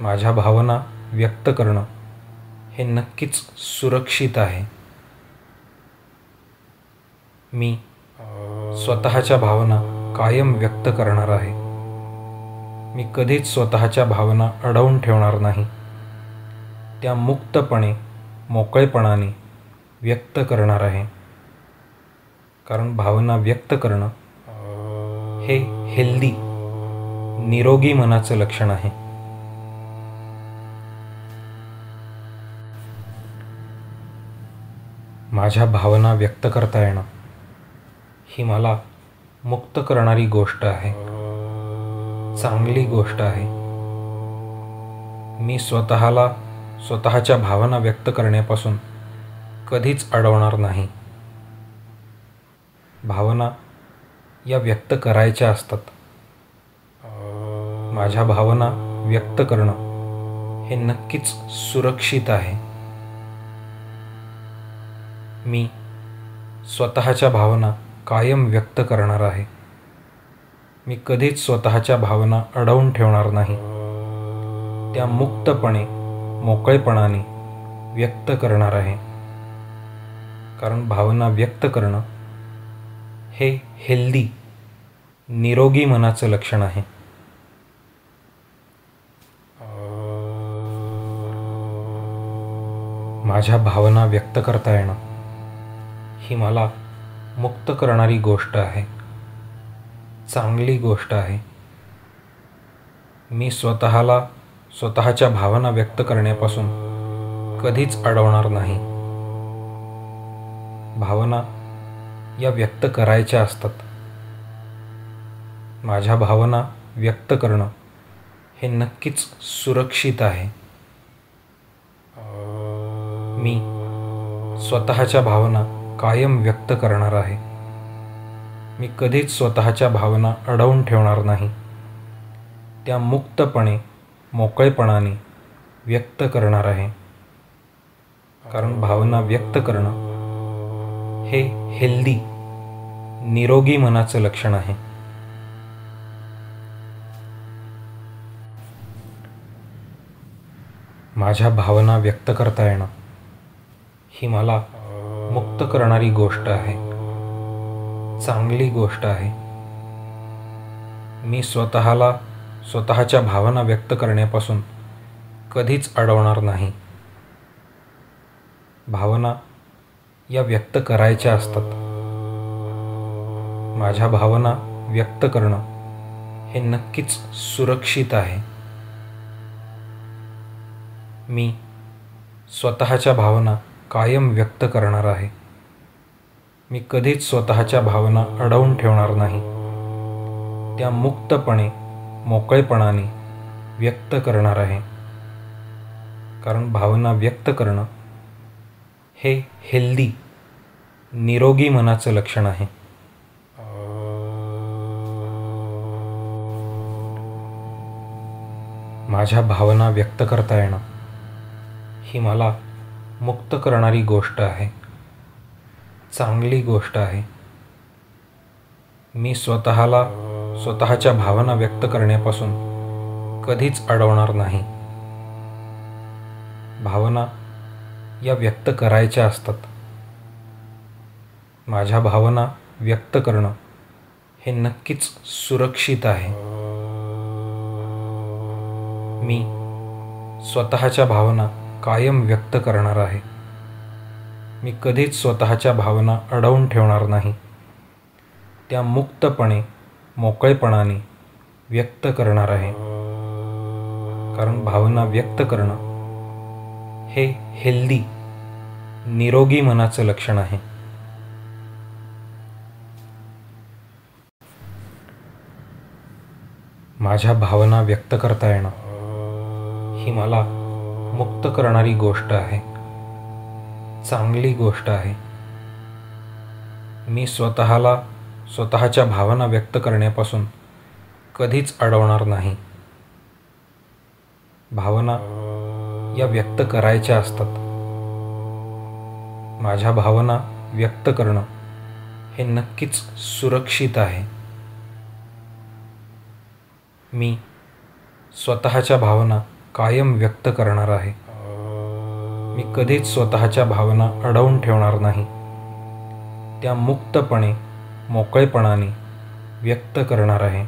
माझ्या भावना व्यक्त करणं हे नक्कीच सुरक्षित आहे. मी स्वतःच्या भावना कायम व्यक्त करणार आहे. मी कधीच स्वतःच्या भावना अडवून ठेवणार नाही. त्या मुक्तपणे, मोकळेपणाने व्यक्त करणार आहे. कारण भावना व्यक्त करणं हे हेल्दी, निरोगी मनाचं लक्षण आहे. माझ्या भावना व्यक्त करता येणं ही मला मुक्त करणारी गोष्ट आहे, चांगली गोष्ट आहे. मी स्वतःला स्वतःच्या भावना व्यक्त करण्यापासून कधीच अडवणार नाही. भावना या व्यक्त करायच्या असतात. माझ्या भावना व्यक्त करणं हे नक्कीच सुरक्षित आहे. मी स्वतःच्या भावना कायम व्यक्त करणार आहे. मी कधीच स्वतःच्या भावना अडवून ठेवणार नाही. त्या मुक्तपणे, मोकळेपणाने व्यक्त करणार आहे. कारण भावना व्यक्त करणं हे हेल्दी, निरोगी मनाचं लक्षण आहे. माझ्या भावना व्यक्त करता येणं ही मला मुक्त करणारी गोष्ट आहे, चांगली गोष्ट आहे. मी स्वतःला स्वतःच्या भावना व्यक्त करण्यापासून कधीच अडवणार नाही. भावना या व्यक्त करायच्या असतात. माझ्या भावना व्यक्त करणं हे नक्कीच सुरक्षित आहे. मी स्वतःच्या भावना कायम व्यक्त करणार आहे. मी कधीच स्वतःच्या भावना अडवून ठेवणार नाही. त्या मुक्तपणे, मोकळेपणाने व्यक्त करणार आहे. कारण भावना व्यक्त करणं हे हेल्दी, निरोगी मनाचं लक्षण आहे. माझ्या भावना व्यक्त करता येणं ही मला मुक्त करणारी गोष्ट आहे, चांगली गोष्ट आहे. मी स्वतःला स्वतःच्या भावना व्यक्त करण्यापासून कधीच अडवणार नाही. भावना या व्यक्त करायच्या असतात. माझ्या भावना व्यक्त करणं हे नक्कीच सुरक्षित आहे. मी स्वतःच्या भावना कायम व्यक्त करणार आहे. मी कधीच स्वतःच्या भावना अडवून ठेवणार नाही. त्या मुक्तपणे, मोकळेपणाने व्यक्त करणार आहे. कारण भावना व्यक्त करणं हे हेल्दी, निरोगी मनाचं लक्षण आहे. माझ्या भावना व्यक्त करता येणं ही मला मुक्त करणारी गोष्ट आहे. चांगली गोष्ट आहे. मी स्वतःच्या भावना व्यक्त करण्यापासून कधीच अडवणार नाही. भावना या व्यक्त करायच्या असतात. माझ्या भावना व्यक्त करणं हे नक्कीच सुरक्षित आहे. मी स्वतःच्या भावना कायम व्यक्त करणार आहे. मी कधीच स्वतःच्या भावना अडवून ठेवणार नाही. त्या मुक्तपणे, मोकळेपणाने व्यक्त करणार आहे. कारण भावना व्यक्त करणं हे हेल्दी, निरोगी मनाचं लक्षण आहे. माझ्या भावना व्यक्त करता येणं ही मला मुक्त करणारी गोष्ट आहे. चांगली गोष्ट आहे. मी स्वतःच्या भावना व्यक्त करण्यापासून कधीच अडवणार नाही. भावना या व्यक्त करायच्या असतात. माझ्या भावना व्यक्त करणं हे नक्कीच सुरक्षित आहे. मी स्वतःच्या भावना कायम व्यक्त करणार आहे. मी कधीच स्वतःच्या भावना अडवून ठेवणार नाही. त्या मुक्तपणे, मोकळेपणाने व्यक्त करणार आहे.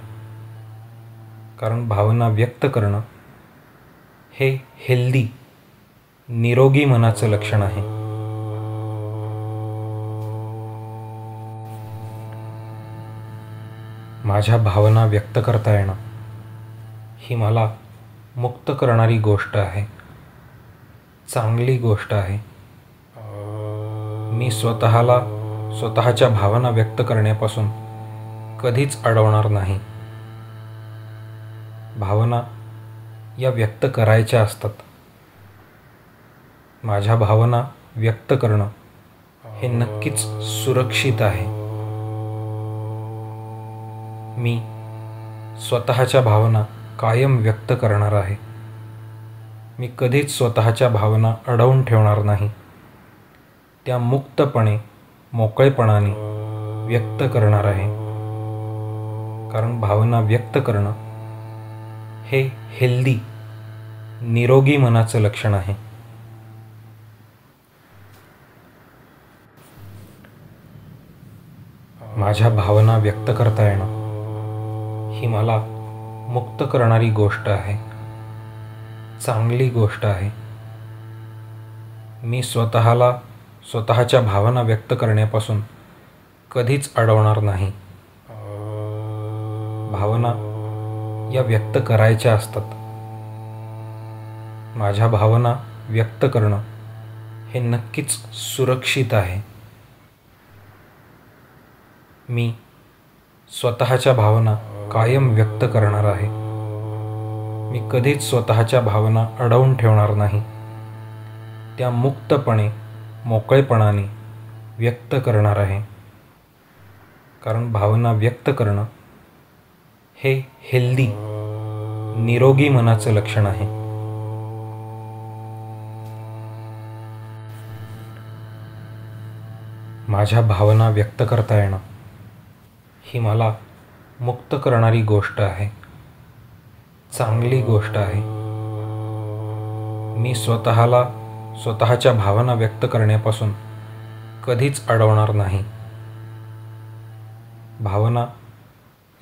कारण भावना व्यक्त करणं हे हेल्दी, निरोगी मनाचं लक्षण आहे. माझ्या भावना व्यक्त करता येणं ही मला मुक्त करणारी गोष्ट आहे. चांगली गोष्ट आहे. मी स्वतःच्या भावना व्यक्त करण्यापासून कधीच अडवणार नाही. भावना या व्यक्त करायच्या असतात. माझ्या भावना व्यक्त करणं हे नक्कीच सुरक्षित आहे. मी स्वतःच्या भावना कायम व्यक्त करणार आहे. मी कधीच स्वतःच्या भावना अडवून ठेवणार नाही. त्या मुक्तपणे, मोकळेपणाने व्यक्त करणार आहे. कारण भावना व्यक्त करणं हे हेल्दी, निरोगी मनाचं लक्षण आहे. माझ्या भावना व्यक्त करता येणं ही मला मुक्त करणारी गोष्ट आहे. चांगली गोष्ट आहे. मी स्वतःच्या भावना व्यक्त करण्यापासून कधीच अडवणार नाही. भावना या व्यक्त करायच्या असतात. माझ्या भावना व्यक्त करणं हे नक्कीच सुरक्षित आहे. मी स्वतःच्या भावना कायम व्यक्त करणार आहे. मी कधीच स्वतःच्या भावना अडवून ठेवणार नाही. त्या मुक्तपणे, मोकळेपणाने व्यक्त करणार आहे. कारण भावना व्यक्त करणं हे हेल्दी, निरोगी मनाचं लक्षण आहे. माझ्या भावना व्यक्त करता येणं ही मला मुक्त करणारी गोष्ट आहे. चांगली गोष्ट आहे. मी स्वतःच्या भावना व्यक्त करण्यापासून कधीच अडवणार नाही. भावना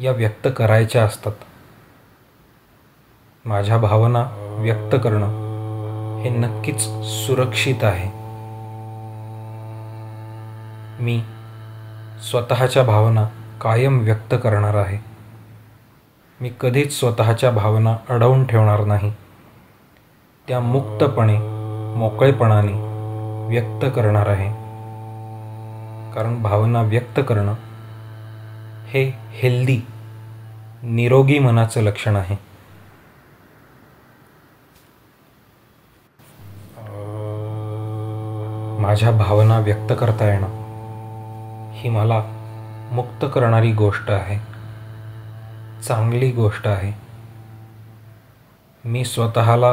या व्यक्त करायच्या असतात. माझ्या भावना व्यक्त करणं हे नक्कीच सुरक्षित आहे. मी स्वतःच्या भावना कायम व्यक्त करणार आहे. मी कधीच स्वतःच्या भावना अडवून ठेवणार नाही. त्या मुक्तपणे, मोकळेपणाने व्यक्त करणार आहे. कारण भावना व्यक्त करणं हे हेल्दी, निरोगी मनाचं लक्षण आहे. माझ्या भावना व्यक्त करता येणं ही मला मुक्त करणारी गोष्ट आहे, चांगली गोष्ट आहे. मी स्वतःला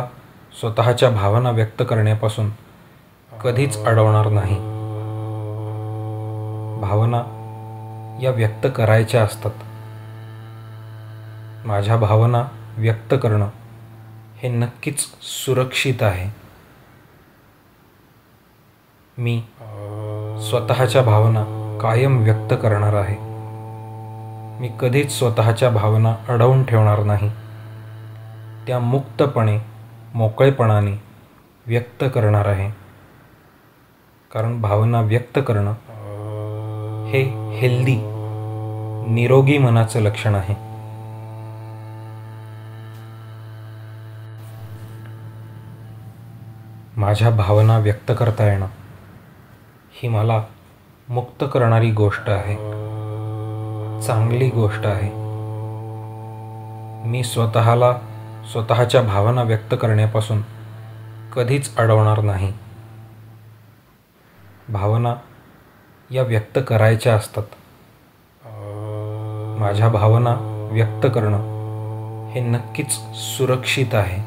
स्वतःच्या भावना व्यक्त करण्यापासून कधीच अडवणार नाही. भावना या व्यक्त करायच्या असतात. माझ्या भावना व्यक्त करणं हे नक्कीच सुरक्षित आहे. मी स्वतःच्या भावना कायम व्यक्त करणार आहे. मी कधीच स्वतःच्या भावना अडवून ठेवणार नाही. त्या मुक्तपणे, मोकळेपणाने व्यक्त करणार आहे. कारण भावना व्यक्त करणं हे हेल्दी, निरोगी मनाचं लक्षण आहे. माझ्या भावना व्यक्त करता येणं ही मला मुक्त करणारी गोष्ट आहे, चांगली गोष्ट आहे. मी स्वतःला स्वतःच्या भावना व्यक्त करण्यापासून कधीच अडवणार नाही. भावना या व्यक्त करायच्या असतात. माझ्या भावना व्यक्त करणं हे नक्कीच सुरक्षित आहे.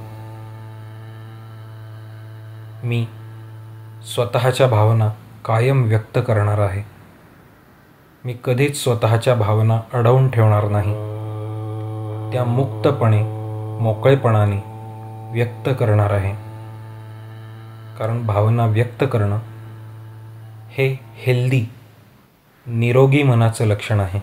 मी स्वतःच्या भावना कायम व्यक्त करणार आहे. मी कधीच स्वतःच्या भावना अडवून ठेवणार नाही. त्या मुक्तपणे, मोकळेपणाने व्यक्त करणार आहे. कारण भावना व्यक्त करणं हे हेल्दी, निरोगी मनाचं लक्षण आहे.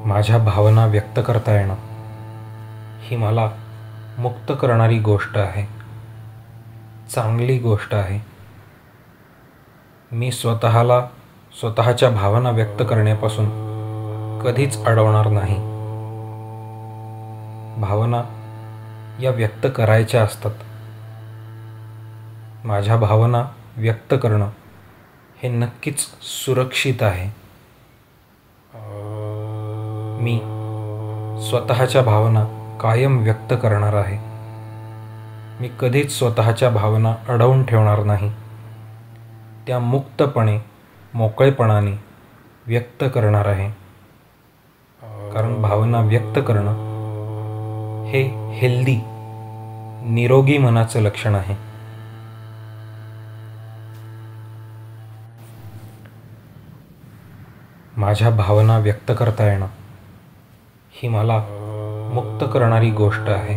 माझ्या भावना व्यक्त करता येणं ही मला मुक्त करणारी गोष्ट आहे, चांगली गोष्ट आहे. मी स्वतःला स्वतःच्या भावना व्यक्त करण्यापासून कधीच अडवणार नाही. भावना या व्यक्त करायच्या असतात. माझ्या भावना व्यक्त करणं हे नक्कीच सुरक्षित आहे. मी स्वतःच्या भावना कायम व्यक्त करणार आहे. मी कधीच स्वतःच्या भावना अडवून ठेवणार नाही. त्या मुक्तपणे, मोकळेपणाने व्यक्त करणार आहे. कारण भावना व्यक्त करणं हे हेल्दी, निरोगी मनाचं लक्षण आहे. माझ्या भावना व्यक्त करता येणं ही मला मुक्त करणारी गोष्ट आहे,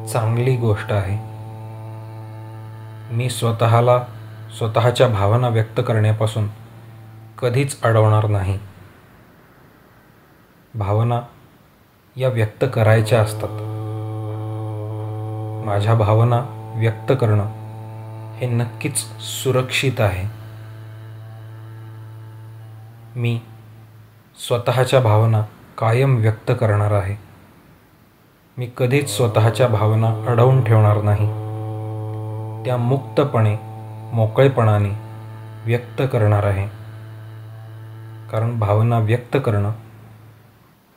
चांगली गोष्ट आहे. मी स्वतःला स्वतःच्या भावना व्यक्त करण्यापासून कधीच अडवणार नाही. भावना या व्यक्त करायच्या असतात. माझ्या भावना व्यक्त करणं हे नक्कीच सुरक्षित आहे. मी स्वतःच्या भावना कायम व्यक्त करणार आहे. मी कधीच स्वतःच्या भावना अडवून ठेवणार नाही. त्या मुक्तपणे, मोकळेपणाने व्यक्त करणार आहे. कारण भावना व्यक्त करणं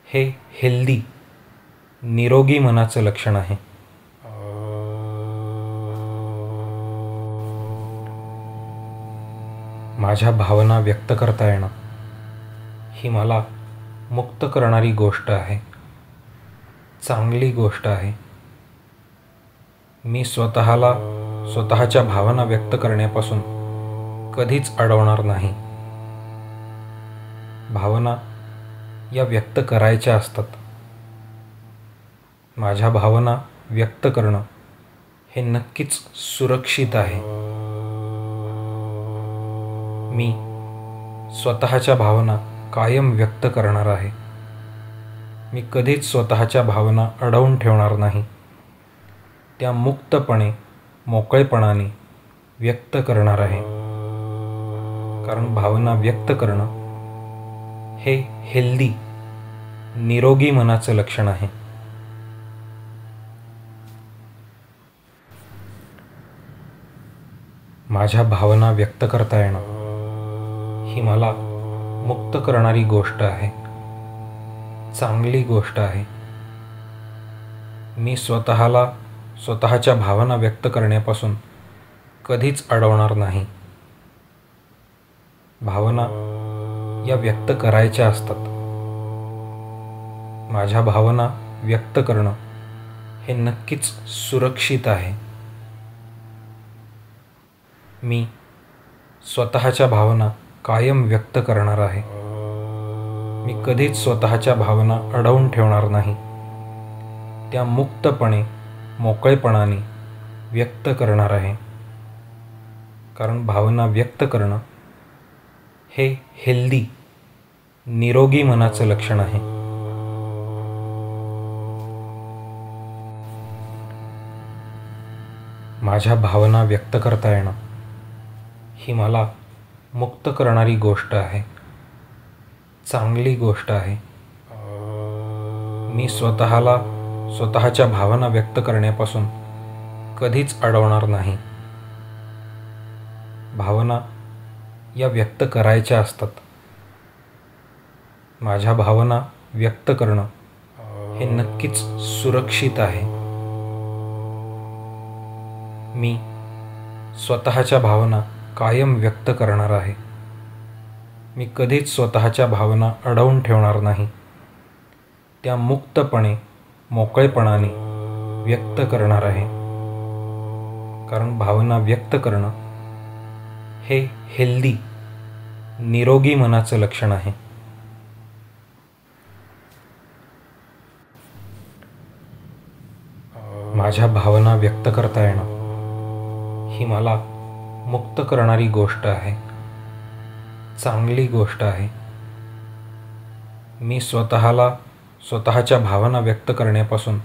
हे हेल्दी, निरोगी मनाचं लक्षण आहे. माझ्या भावना व्यक्त करता येणं ही मला मुक्त करणारी गोष्ट आहे, चांगली गोष्ट आहे. मी स्वतःला स्वतःच्या भावना व्यक्त करण्यापासून कधीच अडवणार नाही. भावना या व्यक्त करायच्या असतात. माझ्या भावना व्यक्त करणं हे नक्कीच सुरक्षित आहे. मी स्वतःच्या भावना कायम व्यक्त करणार आहे. मी कधीच स्वतःच्या भावना अडवून ठेवणार नाही. त्या मुक्तपणे, मोकळेपणाने व्यक्त करणार आहे. कारण भावना व्यक्त करणं हे हेल्दी, निरोगी मनाचं लक्षण आहे. माझ्या भावना व्यक्त करता येणं ही मला मुक्त करणारी गोष्ट आहे. चांगली गोष्ट आहे. मी स्वतःच्या भावना व्यक्त करण्यापासून कधीच अडवणार नाही. भावना या व्यक्त करायच्या असतात. माझ्या भावना व्यक्त करणं हे नक्कीच सुरक्षित आहे. मी स्वतःच्या भावना कायम व्यक्त करणार आहे. मी कधीच स्वतःच्या भावना अडवून ठेवणार नाही. त्या मुक्तपणे, मोकळेपणाने व्यक्त करणार आहे. कारण भावना व्यक्त करणं हे हेल्दी, निरोगी मनाचं लक्षण आहे. माझ्या भावना व्यक्त करता येणं ही मला मुक्त करणारी गोष्ट आहे. चांगली गोष्ट आहे. मी स्वतःच्या भावना व्यक्त करण्यापासून कधीच अडवणार नाही. भावना या व्यक्त करायच्या असतात. माझ्या भावना व्यक्त करणं हे नक्कीच सुरक्षित आहे. मी स्वतःच्या भावना कायम व्यक्त करणार आहे. मी कधीच स्वतःच्या भावना अडवून ठेवणार नाही. त्या मुक्तपणे, मोकळेपणाने व्यक्त करणार आहे. कारण भावना व्यक्त करणं हे हेल्दी, निरोगी मनाचं लक्षण आहे. माझ्या भावना व्यक्त करता येणं ही मला मुक्त करणारी गोष्ट आहे. चांगली गोष्ट आहे. मी स्वतःच्या भावना व्यक्त करण्यापासून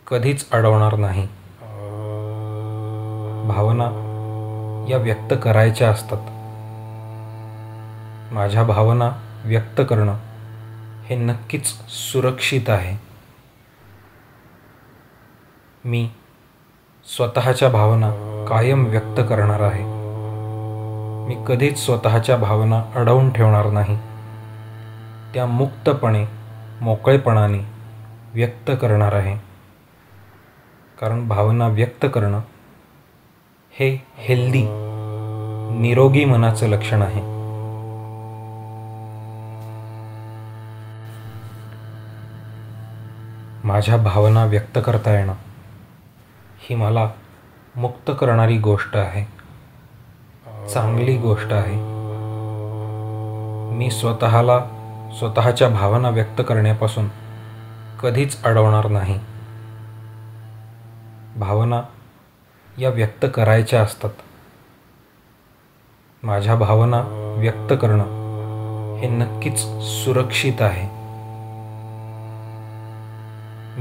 कधीच अडवणार नाही. भावना या व्यक्त करायच्या असतात. माझ्या भावना व्यक्त करणं हे नक्कीच सुरक्षित आहे. मी स्वतःच्या भावना कायम व्यक्त करणार आहे. मी कधीच स्वतःच्या भावना अडवून ठेवणार नाही. त्या मुक्तपणे, मोकळेपणाने व्यक्त करणार आहे. कारण भावना व्यक्त करणं हे हेल्दी, निरोगी मनाचं लक्षण आहे. माझ्या भावना व्यक्त करता येणं ही मला मुक्त करणारी गोष्ट आहे. चांगली गोष्ट आहे. मी स्वतःच्या भावना व्यक्त करण्यापासून कधीच अडवणार नाही. भावना या व्यक्त करायच्या असतात. माझ्या भावना व्यक्त करणं हे नक्कीच सुरक्षित आहे.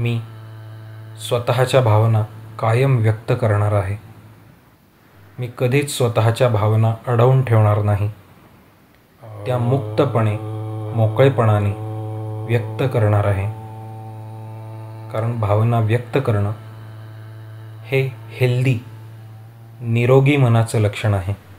मी स्वतःच्या भावना कायम व्यक्त करणार आहे. मी कधीच स्वतःच्या भावना अडवून ठेवणार नाही. त्या मुक्तपणे, मोकळेपणाने व्यक्त करणार आहे. कारण भावना व्यक्त करणं हे हेल्दी, निरोगी मनाचं लक्षण आहे.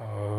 अ,